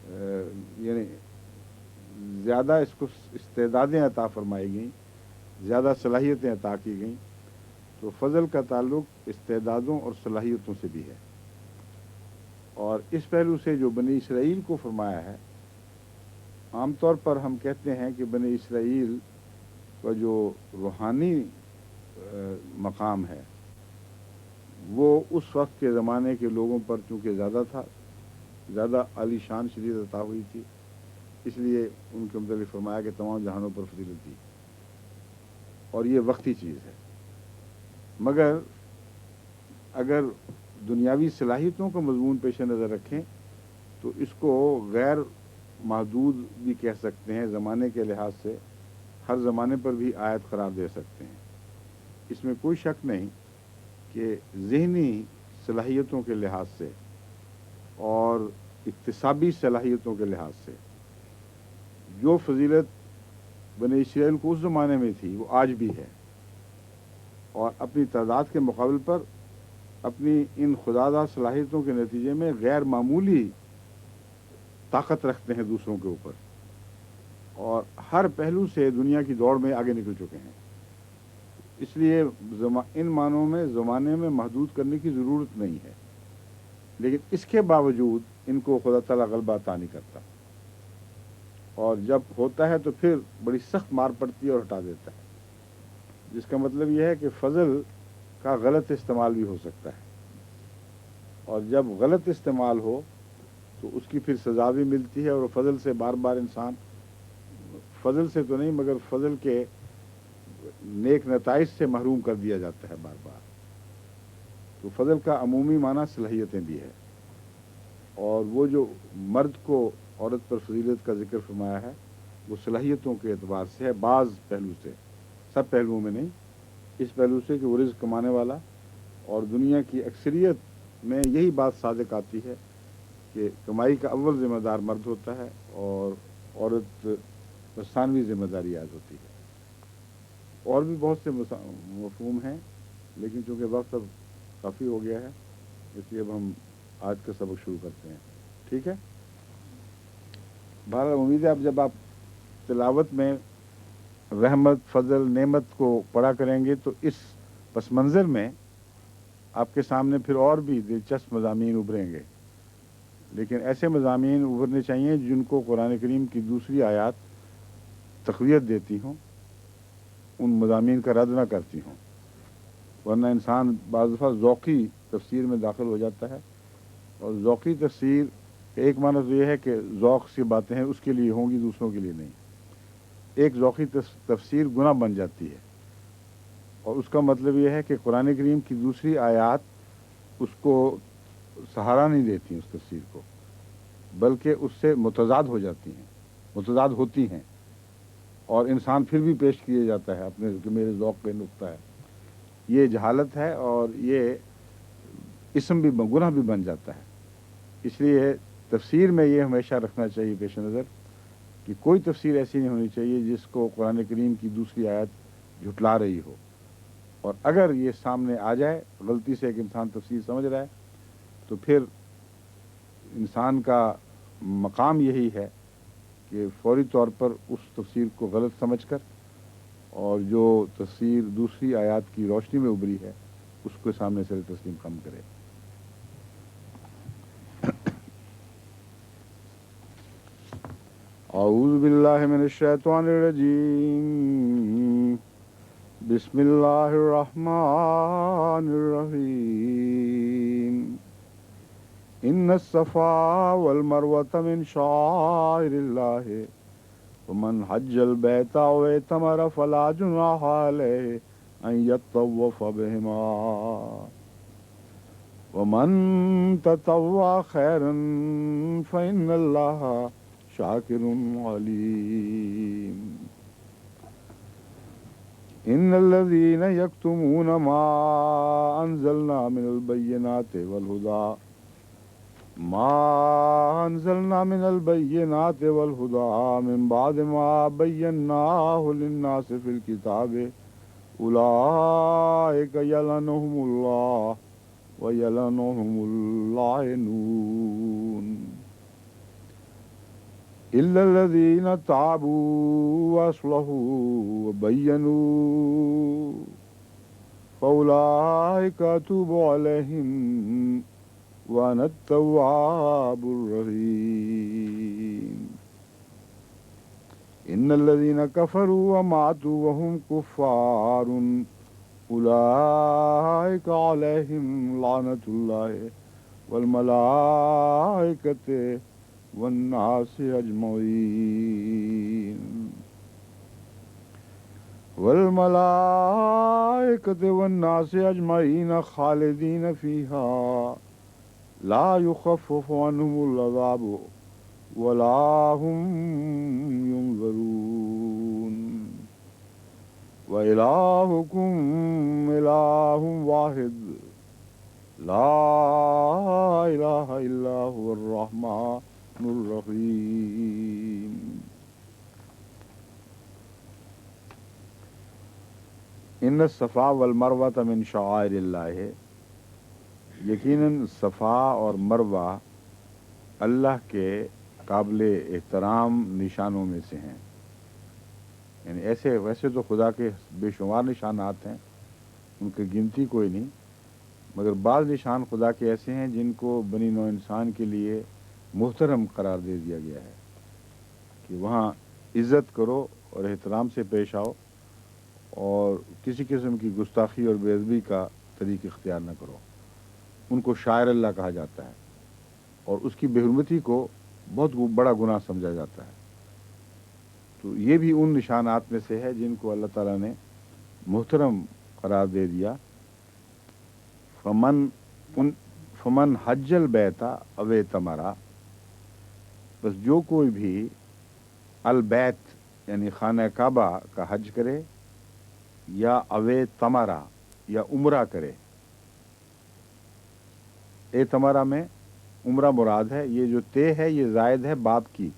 یعنی زیادہ اس کو استعدادیں عطا فرمائی گئیں، زیادہ صلاحیتیں عطا کی گئیں، تو فضل کا تعلق استعدادوں اور صلاحیتوں سے بھی ہے۔ اور اس پہلو سے جو بنی اسرائیل کو فرمایا ہے، عام طور پر ہم کہتے ہیں کہ بنی اسرائیل کا جو روحانی مقام ہے وہ اس وقت کے زمانے کے لوگوں پر چونکہ زیادہ تھا، زیادہ عالی شان شدید عطا ہوئی تھی، اس لیے ان کے متعلق فرمایا کہ تمام جہانوں پر فضیلت دی، اور یہ وقتی چیز ہے۔ مگر اگر دنیاوی صلاحیتوں کا مضمون پیش نظر رکھیں تو اس کو غیر محدود بھی کہہ سکتے ہیں، زمانے کے لحاظ سے ہر زمانے پر بھی آیت قرار دے سکتے ہیں۔ اس میں کوئی شک نہیں کہ ذہنی صلاحیتوں کے لحاظ سے اور اکتسابی صلاحیتوں کے لحاظ سے جو فضیلت بنی اسرائیل کو اس زمانے میں تھی وہ آج بھی ہے، اور اپنی تعداد کے مقابل پر اپنی ان خدادہ صلاحیتوں کے نتیجے میں غیر معمولی طاقت رکھتے ہیں دوسروں کے اوپر، اور ہر پہلو سے دنیا کی دوڑ میں آگے نکل چکے ہیں۔ اس لیے ان معنوں میں زمانے میں محدود کرنے کی ضرورت نہیں ہے، لیکن اس کے باوجود ان کو خدا تعالیٰ غلبہ عطا نہیں کرتا، اور جب ہوتا ہے تو پھر بڑی سخت مار پڑتی ہے اور ہٹا دیتا ہے، جس کا مطلب یہ ہے کہ فضل کا غلط استعمال بھی ہو سکتا ہے، اور جب غلط استعمال ہو تو اس کی پھر سزا بھی ملتی ہے، اور فضل سے بار بار انسان، فضل سے تو نہیں مگر فضل کے نیک نتائج سے محروم کر دیا جاتا ہے بار بار۔ تو فضل کا عمومی معنی صلاحیتیں بھی ہے، اور وہ جو مرد کو عورت پر فضیلت کا ذکر فرمایا ہے وہ صلاحیتوں کے اعتبار سے ہے، بعض پہلو سے، سب پہلوؤں میں نہیں، اس پہلو سے کہ وہ رزق کمانے والا، اور دنیا کی اکثریت میں یہی بات صادق آتی ہے کہ کمائی کا اول ذمہ دار مرد ہوتا ہے اور عورت ثانوی ذمہ داری عائد ہوتی ہے۔ اور بھی بہت سے مفہوم ہیں، لیکن چونکہ وقت اب کافی ہو گیا ہے اس لیے اب ہم آج کا سبق شروع کرتے ہیں، ٹھیک ہے؟ بہرحال امید ہے اب جب آپ تلاوت میں رحمت، فضل، نعمت کو پڑھا کریں گے تو اس پس منظر میں آپ کے سامنے پھر اور بھی دلچسپ مضامین ابھریں گے، لیکن ایسے مضامین ابھرنے چاہیے جن کو قرآن کریم کی دوسری آیات تقویت دیتی ہوں، ان مضامین کا رد نہ کرتی ہوں، ورنہ انسان بعض دفعہ ذوقی تفسیر میں داخل ہو جاتا ہے، اور ذوقی تفسیر کا ایک معنی تو یہ ہے کہ ذوق سی باتیں ہیں اس کے لیے ہوں گی، دوسروں کے لیے نہیں۔ ایک ذوقی تفسیر گناہ بن جاتی ہے، اور اس کا مطلب یہ ہے کہ قرآن کریم کی دوسری آیات اس کو سہارا نہیں دیتی اس تفسیر کو، بلکہ اس سے متضاد ہو جاتی ہیں، متضاد ہوتی ہیں، اور انسان پھر بھی پیش کیے جاتا ہے اپنے کہ میرے ذوق کا نقطہ ہے۔ یہ جہالت ہے، اور یہ اسم بھی گناہ بھی بن جاتا ہے۔ اس لیے تفسیر میں یہ ہمیشہ رکھنا چاہیے پیش نظر کہ کوئی تفسیر ایسی نہیں ہونی چاہیے جس کو قرآن کریم کی دوسری آیت جھٹلا رہی ہو، اور اگر یہ سامنے آ جائے غلطی سے ایک انسان تفسیر سمجھ رہا ہے تو پھر انسان کا مقام یہی ہے کہ فوری طور پر اس تفسیر کو غلط سمجھ کر، اور جو تفسیر دوسری آیات کی روشنی میں ابھری ہے اس کو سامنے سے تسلیم کم کرے۔ اعوذ باللہ من الشیطان الرجیم، بسم اللہ الرحمن الرحیم، ان الصفا والمروۃ من شعائر اللہ ومن حج البیت او اعتمر فلا جناح علیہ ان یطوف بہما ومن تطوع خیرا فإن اللہ شاکر علیم۔ ان الذین یکتمون ما انزلنا من البینات والہدی ما انزلنا من البينات والهدى من بعد ما بيناه للناس في الكتاب اولئك يلعنهم الله ويلعنهم اللاعنون إلا الذين تابوا وأصلحوا وبينوا فأولئك أتوب عليهم وأنا التواب الرحيم إن الذين كفروا وماتوا وهم كفار أولئك عليهم لعنة الله والملائكة والناس أجمعين والملائكة والناس أجمعين خالدين فيها لا يخفف عنهم العذاب ولا هم ينظرون وإلهكم إله واحد لا إله إلا هو الرحمن الرحیم ان الصفا والمروہ من شعائر اللہ، یقیناً صفا اور مروہ اللہ کے قابل احترام نشانوں میں سے ہیں. یعنی ویسے تو خدا کے بے شمار نشانات ہیں، ان کی گنتی کوئی نہیں، مگر بعض نشان خدا کے ایسے ہیں جن کو بنی نوع انسان کے لیے محترم قرار دے دیا گیا ہے کہ وہاں عزت کرو اور احترام سے پیش آؤ اور کسی قسم کی گستاخی اور بے ادبی کا طریق اختیار نہ کرو. ان کو شاعر اللہ کہا جاتا ہے اور اس کی بے حرمتی کو بہت بڑا گناہ سمجھا جاتا ہے. تو یہ بھی ان نشانات میں سے ہے جن کو اللہ تعالیٰ نے محترم قرار دے دیا. فمن حج البیتا او تمرا، بس جو کوئی بھی البیت یعنی خانہ کعبہ کا حج کرے یا اوے تمرا یا عمرہ کرے. اے تمرا میں عمرہ مراد ہے. یہ جو تے ہے یہ زائد ہے باب کی،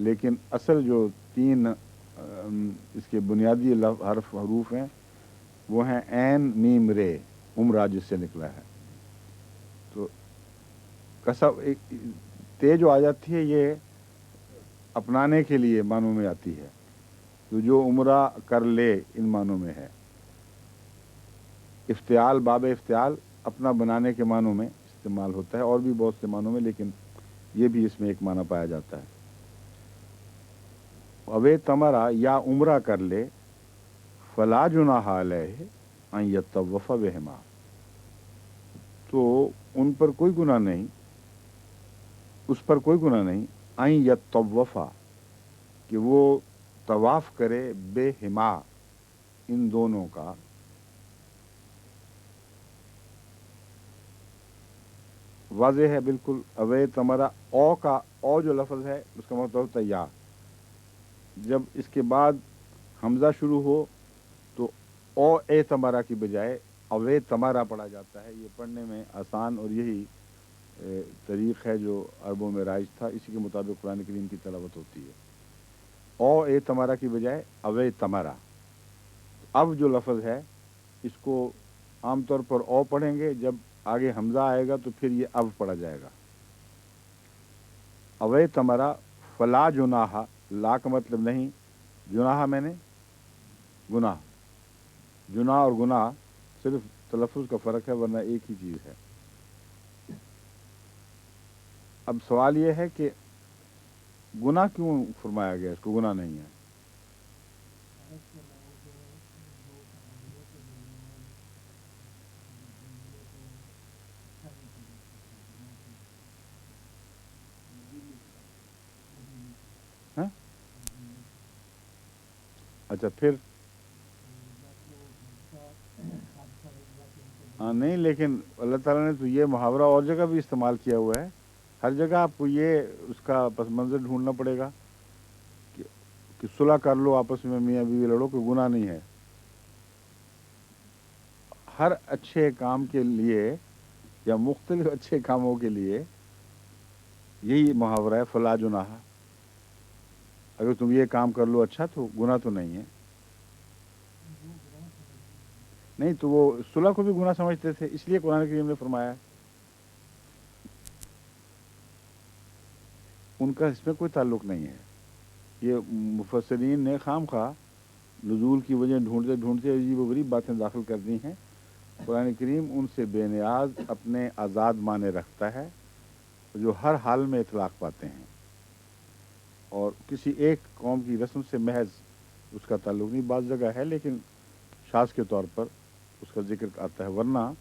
لیکن اصل جو تین اس کے بنیادی حروف ہیں وہ ہیں عین میم رے، عمرہ جس سے نکلا ہے. تو تے جو آ جاتی ہے یہ اپنانے کے لیے معنوں میں آتی ہے، تو جو عمرہ کر لے ان معنوں میں ہے. افتعال، باب افتعال اپنا بنانے کے معنوں میں استعمال ہوتا ہے، اور بھی بہت سے معنوں میں، لیکن یہ بھی اس میں ایک معنی پایا جاتا ہے. اوے تمرا یا عمرہ کر لے، فلا جناح علیہ ان یطوف بہما، تو ان پر کوئی گناہ نہیں، اس پر کوئی گناہ نہیں، ان یطوفا کہ وہ طواف کرے بے ہما ان دونوں کا. واضح ہے بالکل. اوے تمرا او کا او جو لفظ ہے اس کا مطلب ہوتا ہے یا. جب اس کے بعد حمزہ شروع ہو تو او اے تمرا کی بجائے اوے تمرا پڑھا جاتا ہے. یہ پڑھنے میں آسان اور یہی طریق ہے جو عربوں میں رائج تھا، اسی کے مطابق قرآن کریم کی تلاوت ہوتی ہے. او اے تمرا کی بجائے اوے تمرا. اب جو لفظ ہے اس کو عام طور پر او پڑھیں گے، جب آگے حمزہ آئے گا تو پھر یہ اب پڑھا جائے گا. اوے تمرا فلا جناح، لا کا مطلب نہیں، جناح میں نے گناہ، جناح اور گناہ صرف تلفظ کا فرق ہے ورنہ ایک ہی چیز ہے. اب سوال یہ ہے کہ گناہ کیوں فرمایا گیا، اس کو گناہ نہیں ہے. ہاں؟ اچھا پھر ہاں نہیں، لیکن اللہ تعالیٰ نے تو یہ محاورہ اور جگہ بھی استعمال کیا ہوا ہے. ہر جگہ آپ کو یہ اس کا پس منظر ڈھونڈنا پڑے گا کہ صلح کر لو آپس میں، میاں بیوی لڑو، کوئی گناہ نہیں ہے. ہر اچھے کام کے لیے या मुख्तलिफ अच्छे कामों के लिए यही मुहावरा है, फला जुनाह। अगर तुम ये काम कर लो अच्छा तो गुनाह तो नहीं है। नहीं तो वो सुलह को भी गुनाह समझते थे, इसलिए कुरान करीम ने फरमाया। उनका इसमें कोई ताल्लुक नहीं है। ये मुफस्सिरीन ने खामखा नुज़ूल की वजह ढूंढते ढूंढते अजीब व गरीब बातें दाखिल कर दी हैं। कुरान करीम उनसे बेनियाज अपने आज़ाद माने रखता है, जो हर हाल में इतलाक़ पाते हैं, और किसी एक कौम की रस्म से महज उसका ताल्लुक नहीं। बाज़ जगह है लेकिन शाज़ के तौर पर उसका जिक्र आता है, वरना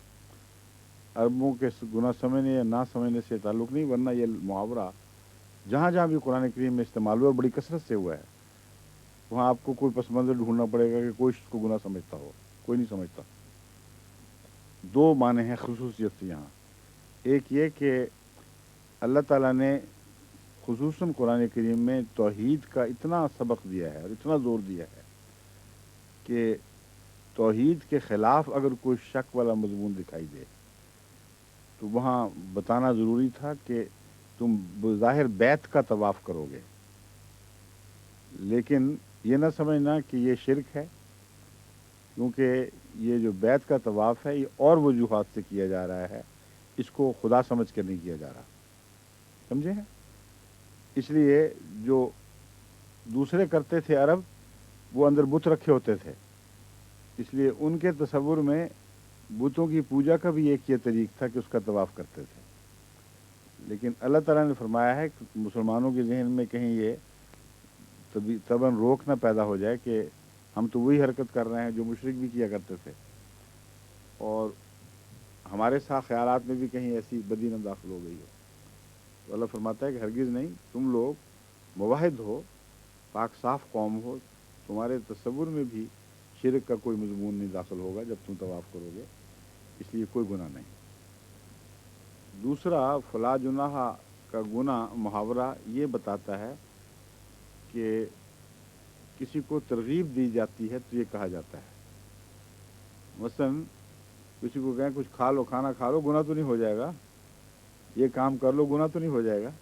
अरबों के गुनाह समझने या ना समझने से ताल्लुक नहीं, वरना ये मुहावरा जहाँ जहाँ भी कुरान करीम में इस्तेमाल हुआ और बड़ी कसरत से हुआ है, वहाँ आपको कोई पस मंज़र ढूंढना पड़ेगा कि कोई इसको गुनाह समझता हो। कोई नहीं समझता। दो माने हैं खुसूसियत से यहाँ। एक ये कि अल्लाह ताला ने खुसूसन कुरान करीम में तौहीद का इतना सबक दिया है और इतना ज़ोर दिया है कि तौहीद के ख़िलाफ़ अगर कोई शक वाला मज़मून दिखाई दे तो वहाँ बताना ज़रूरी था कि तुम बज़ाहिर बैत का तवाफ़ करोगे, लेकिन ये ना समझना कि ये शिरक है, क्योंकि ये जो बैत का तवाफ़ है ये और वजूहात से किया जा रहा है, इसको खुदा समझ कर नहीं किया जा रहा। समझे हैं? इसलिए जो दूसरे करते थे अरब, वो अंदर बुत रखे होते थे, इसलिए उनके तसव्वुर में बुतों की पूजा का भी एक ये तरीक़ था कि उसका तवाफ़ करते थे। लेकिन अल्लाह ताला ने फरमाया है कि मुसलमानों के जहन में कहीं ये तबन रोक ना पैदा हो जाए कि हम तो वही हरकत कर रहे हैं जो मुशरिक भी किया करते थे, और हमारे साथ ख्यालात में भी कहीं ऐसी बदी न दाखिल हो गई हो। तो अल्लाह फरमाता है कि हरगिज़ नहीं, तुम लोग मुवाहिद हो, पाक साफ कौम हो, तुम्हारे तसव्वुर में भी शिरक का कोई मज़मून नहीं दाखिल होगा जब तुम तवाफ़ करोगे, इसलिए कोई गुनाह नहीं। दूसरा, फला जुनाह का गुनाह मुहावरा ये बताता है कि किसी को तरगीब दी जाती है तो ये कहा जाता है। मसलन किसी को कहें कुछ खा लो, खाना खा लो, गुनाह तो नहीं हो जाएगा, ये काम कर लो, गुनाह तो नहीं हो जाएगा।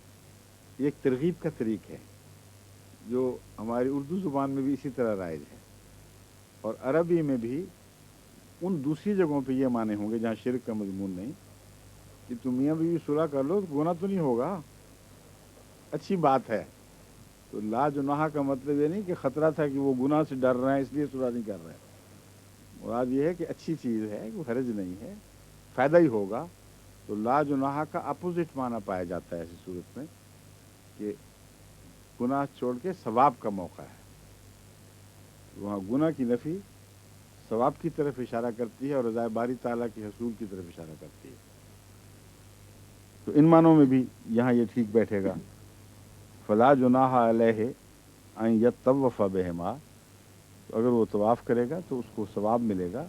ये एक तरगीब का तरीक़ है जो हमारी उर्दू ज़ुबान में भी इसी तरह राइज है, और अरबी में भी उन दूसरी जगहों पे ये माने होंगे जहाँ शिरक का मज़मून नहीं, कि तुम मियाँ बीवी सुलह कर लो, गुनाह तो नहीं होगा, अच्छी बात है। तो ला जुनाह का मतलब ये नहीं कि ख़तरा था कि वो गुनाह से डर रहे हैं इसलिए सुलह नहीं कर रहे हैं। मुराद ये है कि अच्छी चीज़ है, कोई हर्ज नहीं है, फ़ायदा ही होगा। तो ला जुनाह का अपोजिट माना पाया जाता है ऐसी सूरत में कि गुनाह छोड़ के सवाब का मौका है। वहाँ गुनाह की नफ़ी सवाब की तरफ इशारा करती है और रज़ाए बारी ताला की हसूल की तरफ इशारा करती है। तो इन मानों में भी यहाँ ये ठीक बैठेगा, फला जुनाह अलैहि अन यतव्वफ़ बिहिमा। तो अगर वो तवाफ़ करेगा तो उसको सवाब मिलेगा,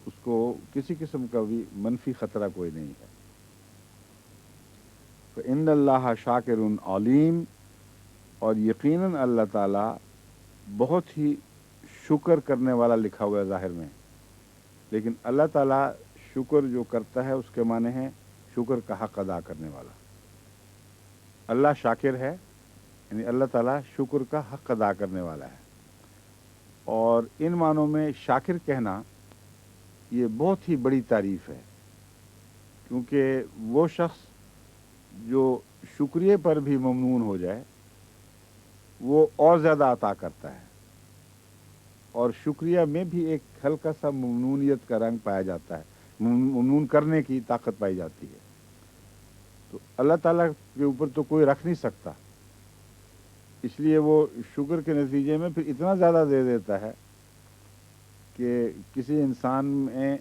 उसको किसी किस्म का भी मनफी ख़तरा कोई नहीं है। फ़इन्नल्लाह शाकिरुन अलीम, और यकीनन अल्लाह ताला बहुत ही शुक्र करने वाला लिखा हुआ है ज़ाहिर में, लेकिन अल्लाह ताला शुक्र जो करता है उसके माने हैं शुक्र का हक़ अदा करने वाला। अल्लाह शाकिर है, यानी अल्लाह ताला शुक्र का हक़ अदा करने वाला है। और इन मानों में शाकिर कहना ये बहुत ही बड़ी तारीफ़ है, क्योंकि वो शख्स जो शुक्रिया पर भी ममनून हो जाए वो और ज़्यादा अता करता है, और शुक्रिया में भी एक हल्का सा ममनूनियत का रंग पाया जाता है, ममनून करने की ताकत पाई जाती है। तो अल्लाह ताला के ऊपर तो कोई रख नहीं सकता, इसलिए वो शुक्र के नतीजे में फिर इतना ज़्यादा दे देता है कि किसी इंसान में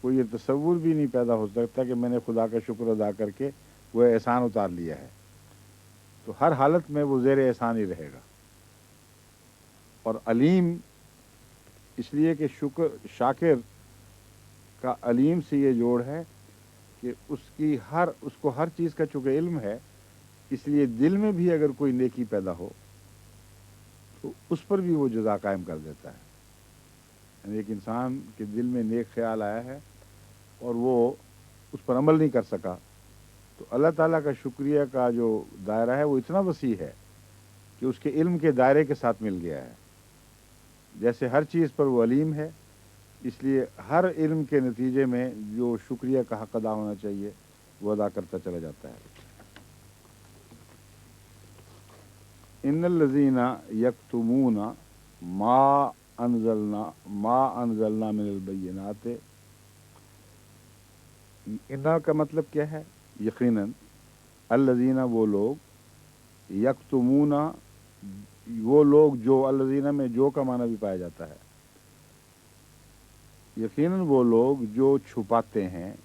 कोई ये तसव्वुर भी नहीं पैदा हो सकता कि मैंने खुदा का शुक्र अदा करके वो एहसान उतार लिया है। तो हर हालत में वो ज़ेर एहसान ही रहेगा। और अलीम इसलिए कि शुक्र शाकिर का अलीम से ये जोड़ है कि उसको हर चीज़ का चूँकि इल्म है, इसलिए दिल में भी अगर कोई नेकी पैदा हो तो उस पर भी वो जज़ा कायम कर देता है। यानी एक इंसान के दिल में नेक ख्याल आया है और वो उस पर अमल नहीं कर सका, तो अल्लाह ताला का शुक्रिया का जो दायरा है वो इतना वसी है कि उसके इल्म के दायरे के साथ मिल गया है। जैसे हर चीज़ पर वो अलीम है, इसलिए हर इल्म के नतीजे में जो शुक्रिया का हक अदा होना चाहिए वो अदा करता चला जाता है। इन्नल्लज़ीना यक्तुमूना मा अनज़लना मिनल बय्यिनात। इन्ना का मतलब क्या है? यकीनन। अल्लज़ीना वो लोग, यक्तुमूना वो लोग जो, अल्लज़ीना में जो का माना भी पाया जाता है। यकीनन वो लोग जो छुपाते हैं।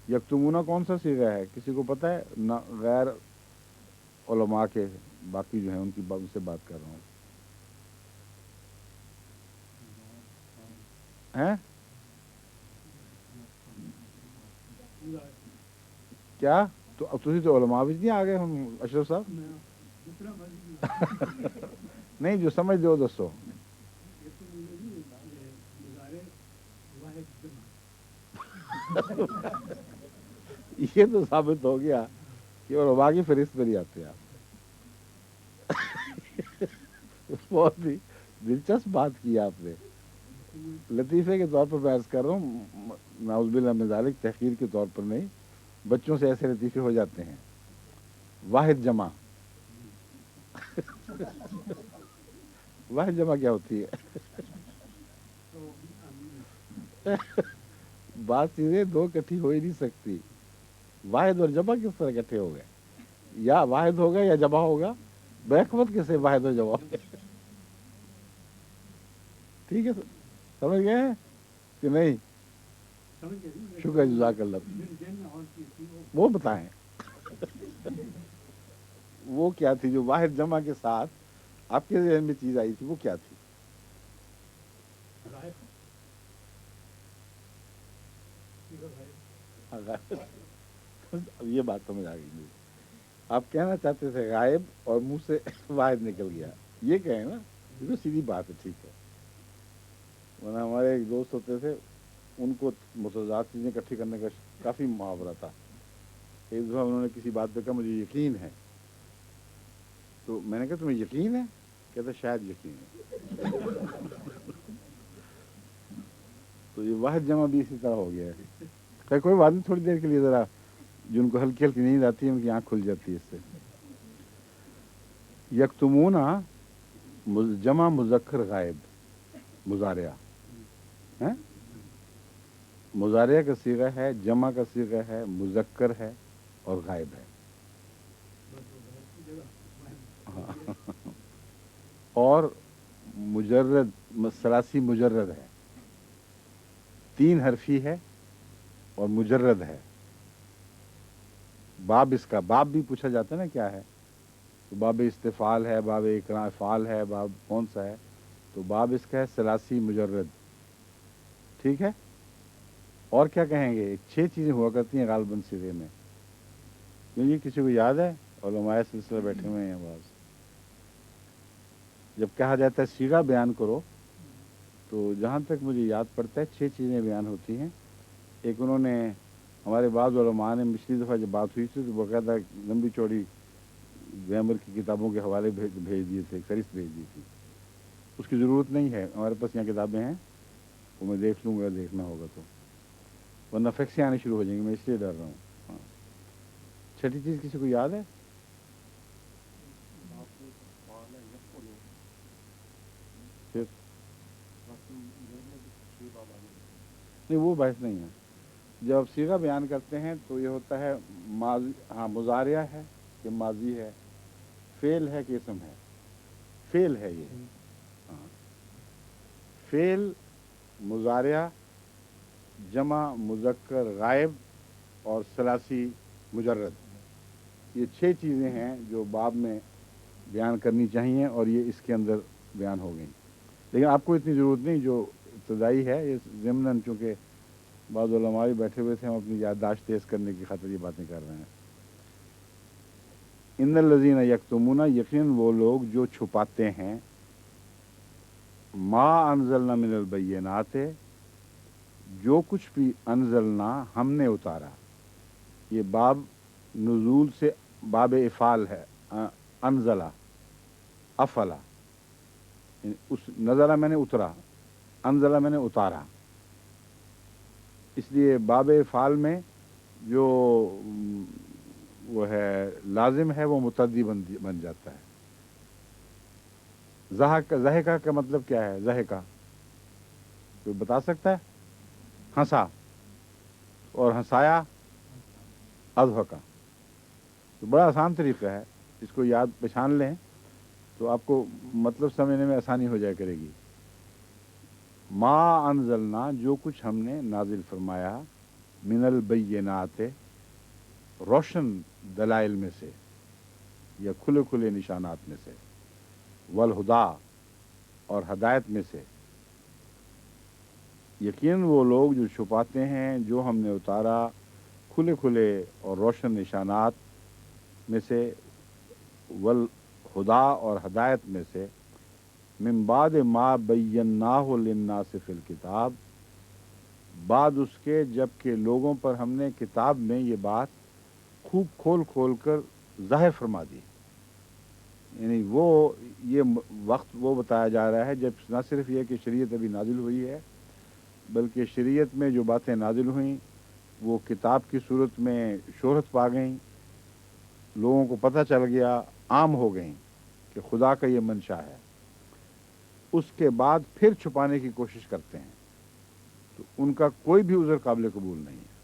यक्तुमूना कौन सा सीगा है, किसी को पता है? ना गैर उलमा के, बाकी जो हैं उनसे बात कर रहा हूँ। हैं क्या? तो अब तुझे तो उलमा भी नहीं आ गए हम अशरफ साहब। नहीं, जो समझ दो दोस्तों। ये तो साबित हो गया कि उलमा की फहरिस्त पर ही आते हैं आप। बहुत ही दिलचस्प बात की आपने। लतीफ़े के तौर पर बहस कर रहा हूँ, नाउज़ुबिल्लाह मिन ज़ालिक, तहकीर के तौर पर नहीं। बच्चों से ऐसे लतीफ़े हो जाते हैं। वाहिद जमा वाहिद जमा क्या होती है? बात चीज़ें दो इकट्ठी हो ही नहीं सकती। वाहिद और जमा किस तरह इकट्ठे हो गए? या वाहिद होगा या जमा होगा, बैकवत कैसे वाहिद और जमा होगा? ठीक है, समझ गए हैं कि नहीं? शुक्र जज़ाकल्लाह। वो बताएं वो क्या थी जो वाहिद जमा के साथ आपके ज़हन में चीज आई थी, वो क्या थी? अब ये बात समझ आ गई मुझे। आप कहना चाहते थे गायब और मुंह से वाहिद निकल गया, ये कहें ना, ये तो सीधी बात है। ठीक है, वरना हमारे एक दोस्त होते थे, उनको मुतज़ाद चीज़ें इकट्ठी करने का काफ़ी मुहावरा था। एक दफ़ा उन्होंने किसी बात पे कहा मुझे यकीन है, तो मैंने कहा तुम्हें यकीन है? कहते शायद यकीन है। तो ये वाहिद जमा भी इसी तरह हो गया है। खैर कोई बात नहीं, थोड़ी देर के लिए ज़रा जिनको हल्की हल्की नींद आती है उनकी आँख खुल जाती है इससे। यक्तुमूना जमा मुज़क्कर गायब, मुज़ारिया है। मुज़ारिया का सीगा है, जमा का सीगा है, मुज़क्कर है और गायब है। हाँ। और मुजर्रद, सलासी मुजर्रद है, 3 हरफी है और मुजर्रद है। बाब, इसका बाब भी पूछा जाता है ना क्या है, तो बाब इस्तिफ़ाल है, बाब इकराफ़ाल है, बाब कौन सा है? तो बाब इसका है सलासी मुजर्रद। ठीक है, और क्या कहेंगे? 6 चीज़ें हुआ करती हैं गालबन सीगे में। क्योंकि किसी को याद है? उलमाए सिलसिला बैठे हुए हैं बाज़। जब कहा जाता है सीगा बयान करो, तो जहाँ तक मुझे याद पड़ता है 6 चीज़ें बयान होती हैं। एक उन्होंने, हमारे बाद उलमा ने पिछली दफ़ा जब बात हुई थी तो बाकायदा लंबी चौड़ी ग्रामर की किताबों के हवाले भेज दिए थे, फहरिस्त भेज दी थी। उसकी ज़रूरत नहीं है, हमारे पास यहाँ किताबें हैं, वो मैं देख लूँगा, देखना होगा तो, वरना फैक्सें आने शुरू हो जाएंगी, मैं इसलिए डर रहा हूँ। हाँ, 6ठी चीज़ किसी को याद है? फिर नहीं, वो बहस नहीं है। जब सीगा बयान करते हैं तो ये होता है माजी, हाँ, मुज़ारिया है कि माजी है, फेल है कि इसम है? फेल है ये। हाँ, फेल, मुज़ारिया, जमा मुज़क्कर गायब और सलासी मुजर्रद, ये 6 चीज़ें हैं जो बाब में बयान करनी चाहिए और ये इसके अंदर बयान हो गई। लेकिन आपको इतनी ज़रूरत नहीं, जो इब्तदाई है ये ज़िम्नन, चूँकि बाद उलमा भी बैठे हुए थे, हम अपनी याददाश्त तेज़ करने की खातिर ये बातें कर रहे हैं। इन्नल्लज़ीना यक्तुमूना, यकीन वो लोग जो छुपाते हैं, मा अनज़लना मिनल बय्यिनात, जो कुछ भी अनज़लना हमने उतारा, یہ باب نزول سے باب افعال ہے، انزلہ، افلا، اس نزلہ میں نے اترا، انزلہ میں نے اتارا، اس لیے باب افعال میں جو وہ ہے لازم ہے وہ متعدی بن جاتا ہے۔ ضحکہ کا مطلب کیا ہے؟ ضحکہ کوئی بتا سکتا ہے؟ ہنسا، اور ہنسایا اضحکا۔ تو بڑا آسان طریقہ ہے، اس کو یاد پہچان لیں تو آپ کو مطلب سمجھنے میں آسانی ہو جائے کرے گی۔ ما انزلنا، جو کچھ ہم نے نازل فرمایا، من البینات، روشن دلائل میں سے یا کھلے کھلے نشانات میں سے، والہدا، اور ہدایت میں سے، یقین وہ لوگ جو چھپاتے ہیں جو ہم نے اتارا کھلے کھلے اور روشن نشانات میں سے، والہدا، اور ہدایت میں سے، من بعد ما بیناہ للناس فی الکتاب، بعد اس کے جب کہ لوگوں پر ہم نے کتاب میں یہ بات خوب کھول کھول کر ظاہر فرما دی۔ یعنی وہ یہ وقت وہ بتایا جا رہا ہے جب نہ صرف یہ کہ شریعت ابھی نازل ہوئی ہے، بلکہ شریعت میں جو باتیں نازل ہوئیں وہ کتاب کی صورت میں شہرت پا گئیں، لوگوں کو پتہ چل گیا، عام ہو گئیں کہ خدا کا یہ منشا ہے۔ اس کے بعد پھر چھپانے کی کوشش کرتے ہیں تو ان کا کوئی بھی عذر قابل قبول نہیں ہے،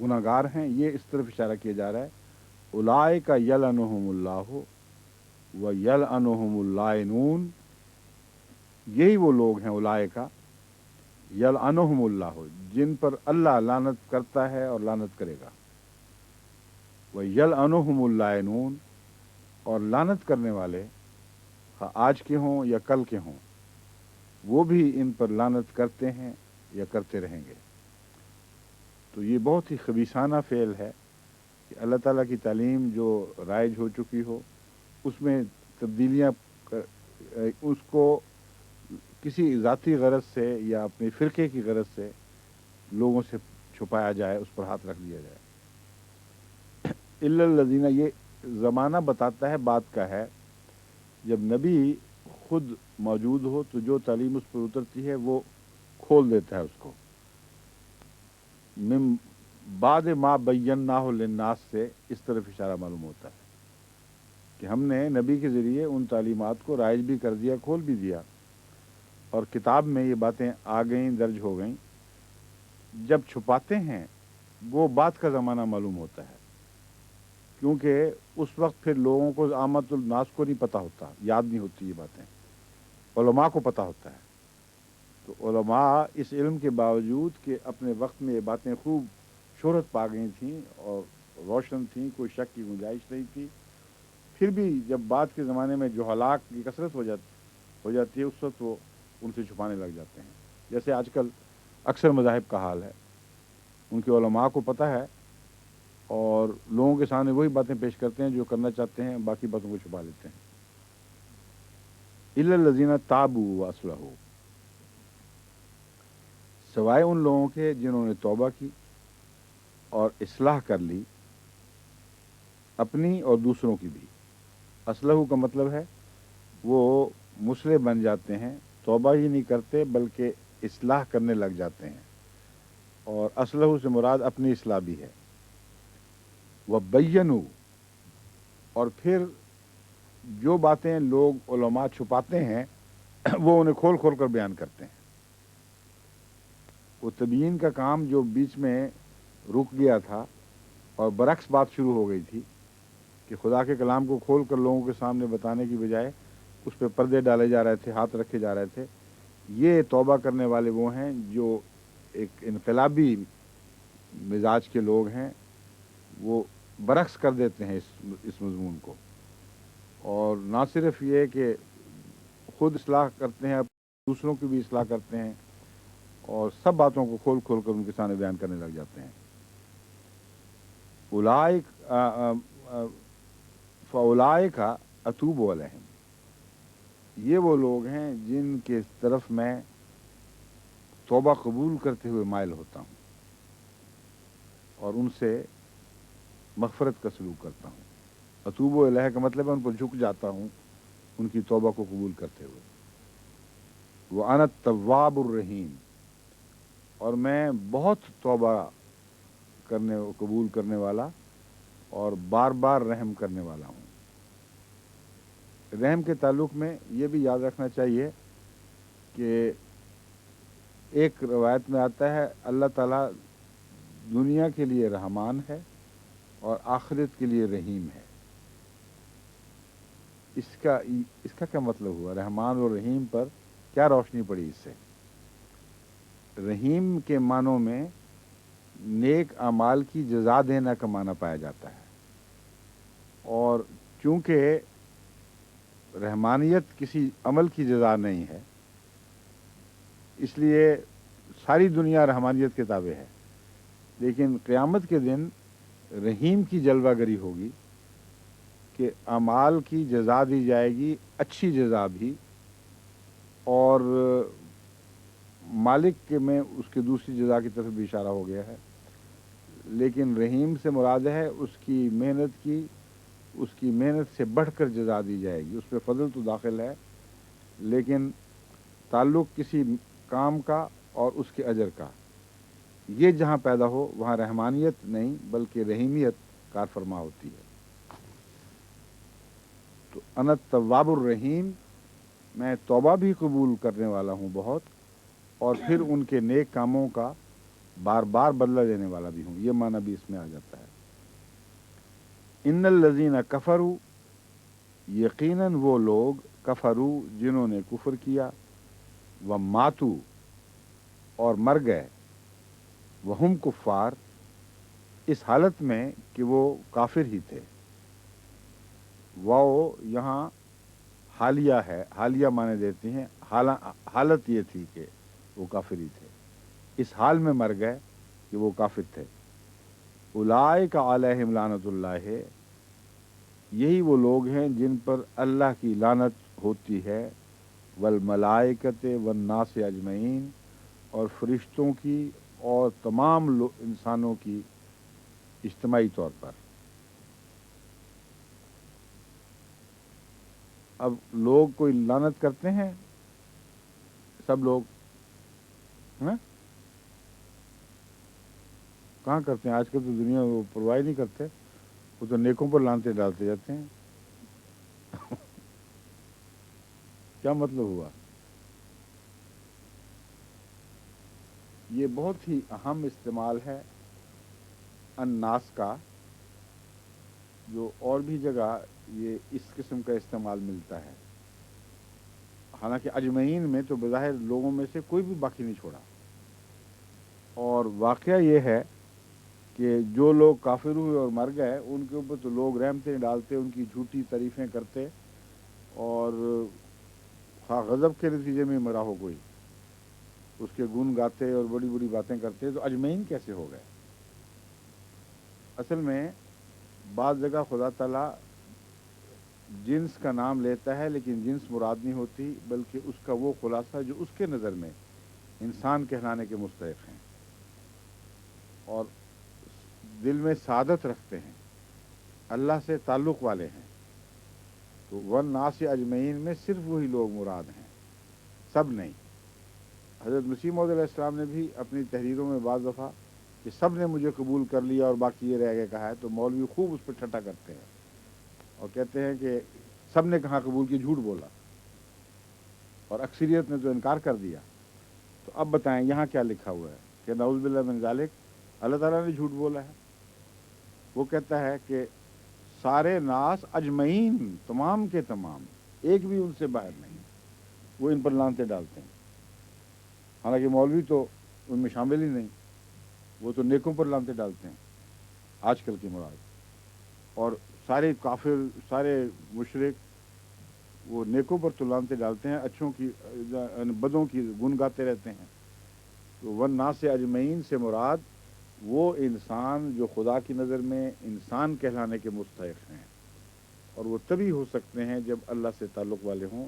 گناہ گار ہیں۔ یہ اس طرف اشارہ کیا جا رہا ہے، اولئک یلعنہم اللہ و یلعنہم اللائنون، یہی وہ لوگ ہیں اولئک یلعنہم اللہ، جن پر اللہ لعنت کرتا ہے اور لعنت کرے گا، و یلعنہم اللائنون، اور لعنت کرنے والے آج کے ہوں یا کل کے ہوں وہ بھی ان پر لعنت کرتے ہیں یا کرتے رہیں گے۔ تو یہ بہت ہی خبیثانہ فعل ہے کہ اللہ تعالیٰ کی تعلیم جو رائج ہو چکی ہو اس میں تبدیلیاں اس کو کسی ذاتی غرض سے یا اپنے فرقے کی غرض سے لوگوں سے چھپایا جائے، اس پر ہاتھ رکھ دیا جائے۔ الا الذین، یہ زمانہ بتاتا ہے بات کا ہے جب نبی خود موجود ہو تو جو تعلیم اس پر اترتی ہے وہ کھول دیتا ہے اس کو۔ من بعد ما بیناہ للناس سے اس طرف اشارہ معلوم ہوتا ہے کہ ہم نے نبی کے ذریعے ان تعلیمات کو رائج بھی کر دیا، کھول بھی دیا، اور کتاب میں یہ باتیں آ گئیں، درج ہو گئیں۔ جب چھپاتے ہیں وہ بات کا زمانہ معلوم ہوتا ہے، کیونکہ اس وقت پھر لوگوں کو، عامت الناس کو نہیں پتہ ہوتا، یاد نہیں ہوتی یہ باتیں، علماء کو پتہ ہوتا ہے۔ تو علماء اس علم کے باوجود کہ اپنے وقت میں یہ باتیں خوب شہرت پا گئی تھیں اور روشن تھیں، کوئی شک کی گنجائش نہیں تھی، پھر بھی جب بعد کے زمانے میں جو ہلاک کی کثرت ہو جاتی ہے اس وقت وہ ان سے چھپانے لگ جاتے ہیں۔ جیسے آج کل اکثر مذاہب کا حال ہے، ان کے علماء کو پتہ ہے اور لوگوں کے سامنے وہی باتیں پیش کرتے ہیں جو کرنا چاہتے ہیں، باقی باتوں کو چھپا لیتے ہیں۔ الا الذین تابوا واصلحوا، سوائے ان لوگوں کے جنہوں نے توبہ کی اور اصلاح کر لی، اپنی اور دوسروں کی بھی۔ اصلحوا کا مطلب ہے وہ مصلح بن جاتے ہیں، توبہ ہی نہیں کرتے بلکہ اصلاح کرنے لگ جاتے ہیں، اور اصلحوا سے مراد اپنی اصلاح بھی ہے۔ وبینوا، اور پھر جو باتیں لوگ علماء چھپاتے ہیں وہ انہیں کھول کھول کر بیان کرتے ہیں۔ وہ تبیین کا کام جو بیچ میں رک گیا تھا اور برعکس بات شروع ہو گئی تھی کہ خدا کے کلام کو کھول کر لوگوں کے سامنے بتانے کی بجائے اس پہ پردے ڈالے جا رہے تھے، ہاتھ رکھے جا رہے تھے، یہ توبہ کرنے والے وہ ہیں جو ایک انقلابی مزاج کے لوگ ہیں، وہ برعکس کر دیتے ہیں اس مضمون کو، اور نہ صرف یہ کہ خود اصلاح کرتے ہیں، دوسروں کی بھی اصلاح کرتے ہیں، اور سب باتوں کو کھول کھول کر ان کے سامنے بیان کرنے لگ جاتے ہیں۔ فاولئک اتوب علیہم، یہ وہ لوگ ہیں جن کے طرف میں توبہ قبول کرتے ہوئے مائل ہوتا ہوں۔ اور ان سے مغفرت کا سلوک کرتا ہوں. اتوب الیہ کا مطلب ہے ان پر جھک جاتا ہوں ان کی توبہ کو قبول کرتے ہوئے. وانا التواب الرحیم، اور میں بہت توبہ قبول کرنے والا اور بار بار رحم کرنے والا ہوں. رحم کے تعلق میں یہ بھی یاد رکھنا چاہیے کہ ایک روایت میں آتا ہے اللہ تعالیٰ دنیا کے لیے رحمان ہے اور آخرت کے لیے رحیم ہے. اس کا کیا مطلب ہوا؟ رحمان اور رحیم پر کیا روشنی پڑی اس سے؟ رحیم کے معنوں میں نیک اعمال کی جزا دینا کا معنی پایا جاتا ہے، اور چونکہ رحمانیت کسی عمل کی جزا نہیں ہے اس لیے ساری دنیا رحمانیت کے تابع ہے. لیکن قیامت کے دن رحیم کی جلوہ گری ہوگی کہ اعمال کی جزا دی جائے گی، اچھی جزا بھی، اور مالک کے میں اس کے دوسری جزا کی طرف بھی اشارہ ہو گیا ہے. لیکن رحیم سے مراد ہے اس کی محنت سے بڑھ کر جزا دی جائے گی. اس میں فضل تو داخل ہے لیکن تعلق کسی کام کا اور اس کے اجر کا، یہ جہاں پیدا ہو وہاں رحمانیت نہیں بلکہ رحیمیت کار فرما ہوتی ہے. تو انا التواب الرحیم، میں توبہ بھی قبول کرنے والا ہوں بہت، اور پھر ان کے نیک کاموں کا بار بار بدلہ دینے والا بھی ہوں. یہ معنی بھی اس میں آ جاتا ہے. ان الذین کفروا، یقیناً وہ لوگ کفروا جنہوں نے کفر کیا، وماتوا اور مر گئے، وہم کفار اس حالت میں کہ وہ کافر ہی تھے. وہ یہاں حالیہ ہے، حالیہ معنی دیتے ہیں، حالت یہ تھی کہ وہ کافر ہی تھے، اس حال میں مر گئے کہ وہ کافر تھے. اولئک علیہم لعنت اللہ، یہی وہ لوگ ہیں جن پر اللہ کی لعنت ہوتی ہے، والملائکۃ والناس اجمعین، اور فرشتوں کی اور تمام انسانوں کی اجتماعی طور پر. اب لوگ کوئی لعنت کرتے ہیں؟ سب لوگ کہاں کرتے ہیں؟ آج کل تو دنیا وہ پرواہ نہیں کرتے، وہ تو نیکوں پر لعنتیں ڈالتے جاتے ہیں. کیا مطلب ہوا؟ یہ بہت ہی اہم استعمال ہے الناس کا، جو اور بھی جگہ یہ اس قسم کا استعمال ملتا ہے. حالانکہ اجمعین میں تو بظاہر لوگوں میں سے کوئی بھی باقی نہیں چھوڑا، اور واقعہ یہ ہے کہ جو لوگ کافر ہوئے اور مر گئے ان کے اوپر تو لوگ رحمتیں ڈالتے، ان کی جھوٹی تعریفیں کرتے، اور خواہ غضب کے نتیجے میں مرا ہو کوئی اس کے گن گاتے اور بڑی بڑی باتیں کرتے. تو اجمعین کیسے ہو گئے؟ اصل میں بعض جگہ خدا تعالیٰ جنس کا نام لیتا ہے لیکن جنس مراد نہیں ہوتی، بلکہ اس کا وہ خلاصہ جو اس کے نظر میں انسان کہلانے کے مستحق ہیں اور دل میں سعادت رکھتے ہیں، اللہ سے تعلق والے ہیں. تو والناس اجمعین میں صرف وہی لوگ مراد ہیں، سب نہیں. حضرت مسیح موعود علیہ السلام نے بھی اپنی تحریروں میں بعض دفعہ کہ سب نے مجھے قبول کر لیا اور باقی یہ رہ گئے کہا ہے، تو مولوی خوب اس پہ ٹھٹا کرتے ہیں اور کہتے ہیں کہ سب نے کہاں قبول کی، جھوٹ بولا، اور اکثریت نے تو انکار کر دیا. تو اب بتائیں یہاں کیا لکھا ہوا ہے کہ نعوذ باللہ من ذالک اللہ تعالیٰ نے جھوٹ بولا ہے؟ وہ کہتا ہے کہ سارے ناس اجمعین، تمام کے تمام، ایک بھی ان سے باہر نہیں، وہ ان پر لعنتیں ڈالتے ہیں. حالانکہ مولوی تو ان میں شامل ہی نہیں، وہ تو نیکوں پر لعنتیں ڈالتے ہیں آج کل کی مراد. اور سارے کافر، سارے مشرک وہ نیکوں پر تو لعنتیں ڈالتے ہیں، اچھوں کی بدوں کی گن گاتے رہتے ہیں. تو والناس اجمعین سے مراد وہ انسان جو خدا کی نظر میں انسان کہلانے کے مستحق ہیں، اور وہ تبھی ہو سکتے ہیں جب اللہ سے تعلق والے ہوں.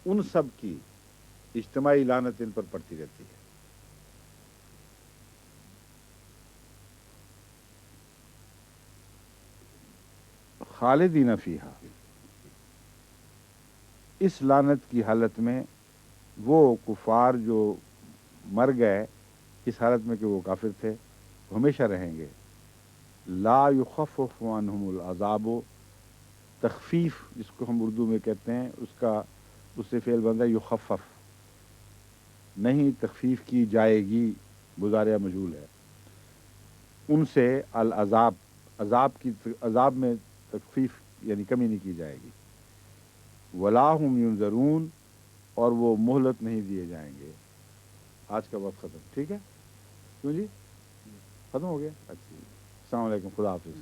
ان سب کی اجتماعی لعنت ان پر پڑتی رہتی ہے. خالدین فیہا، اس لعنت کی حالت میں وہ کفار جو مر گئے اس حالت میں کہ وہ کافر تھے وہ ہمیشہ رہیں گے. لا یخفف عنہم العذاب، تخفیف جس کو ہم اردو میں کہتے ہیں اس سے فعل بن رہا ہے یخفف، نہیں تخفیف کی جائے گی، مضارع مجہول ہے، ان سے العذاب، عذاب میں تخفیف یعنی کمی نہیں کی جائے گی. ولا ہم ینظرون، اور وہ مہلت نہیں دیے جائیں گے. آج کا وقت ختم، ٹھیک ہے؟ کیوں جی ختم ہو گیا؟ اچھا، السلام علیکم، خدا حافظ.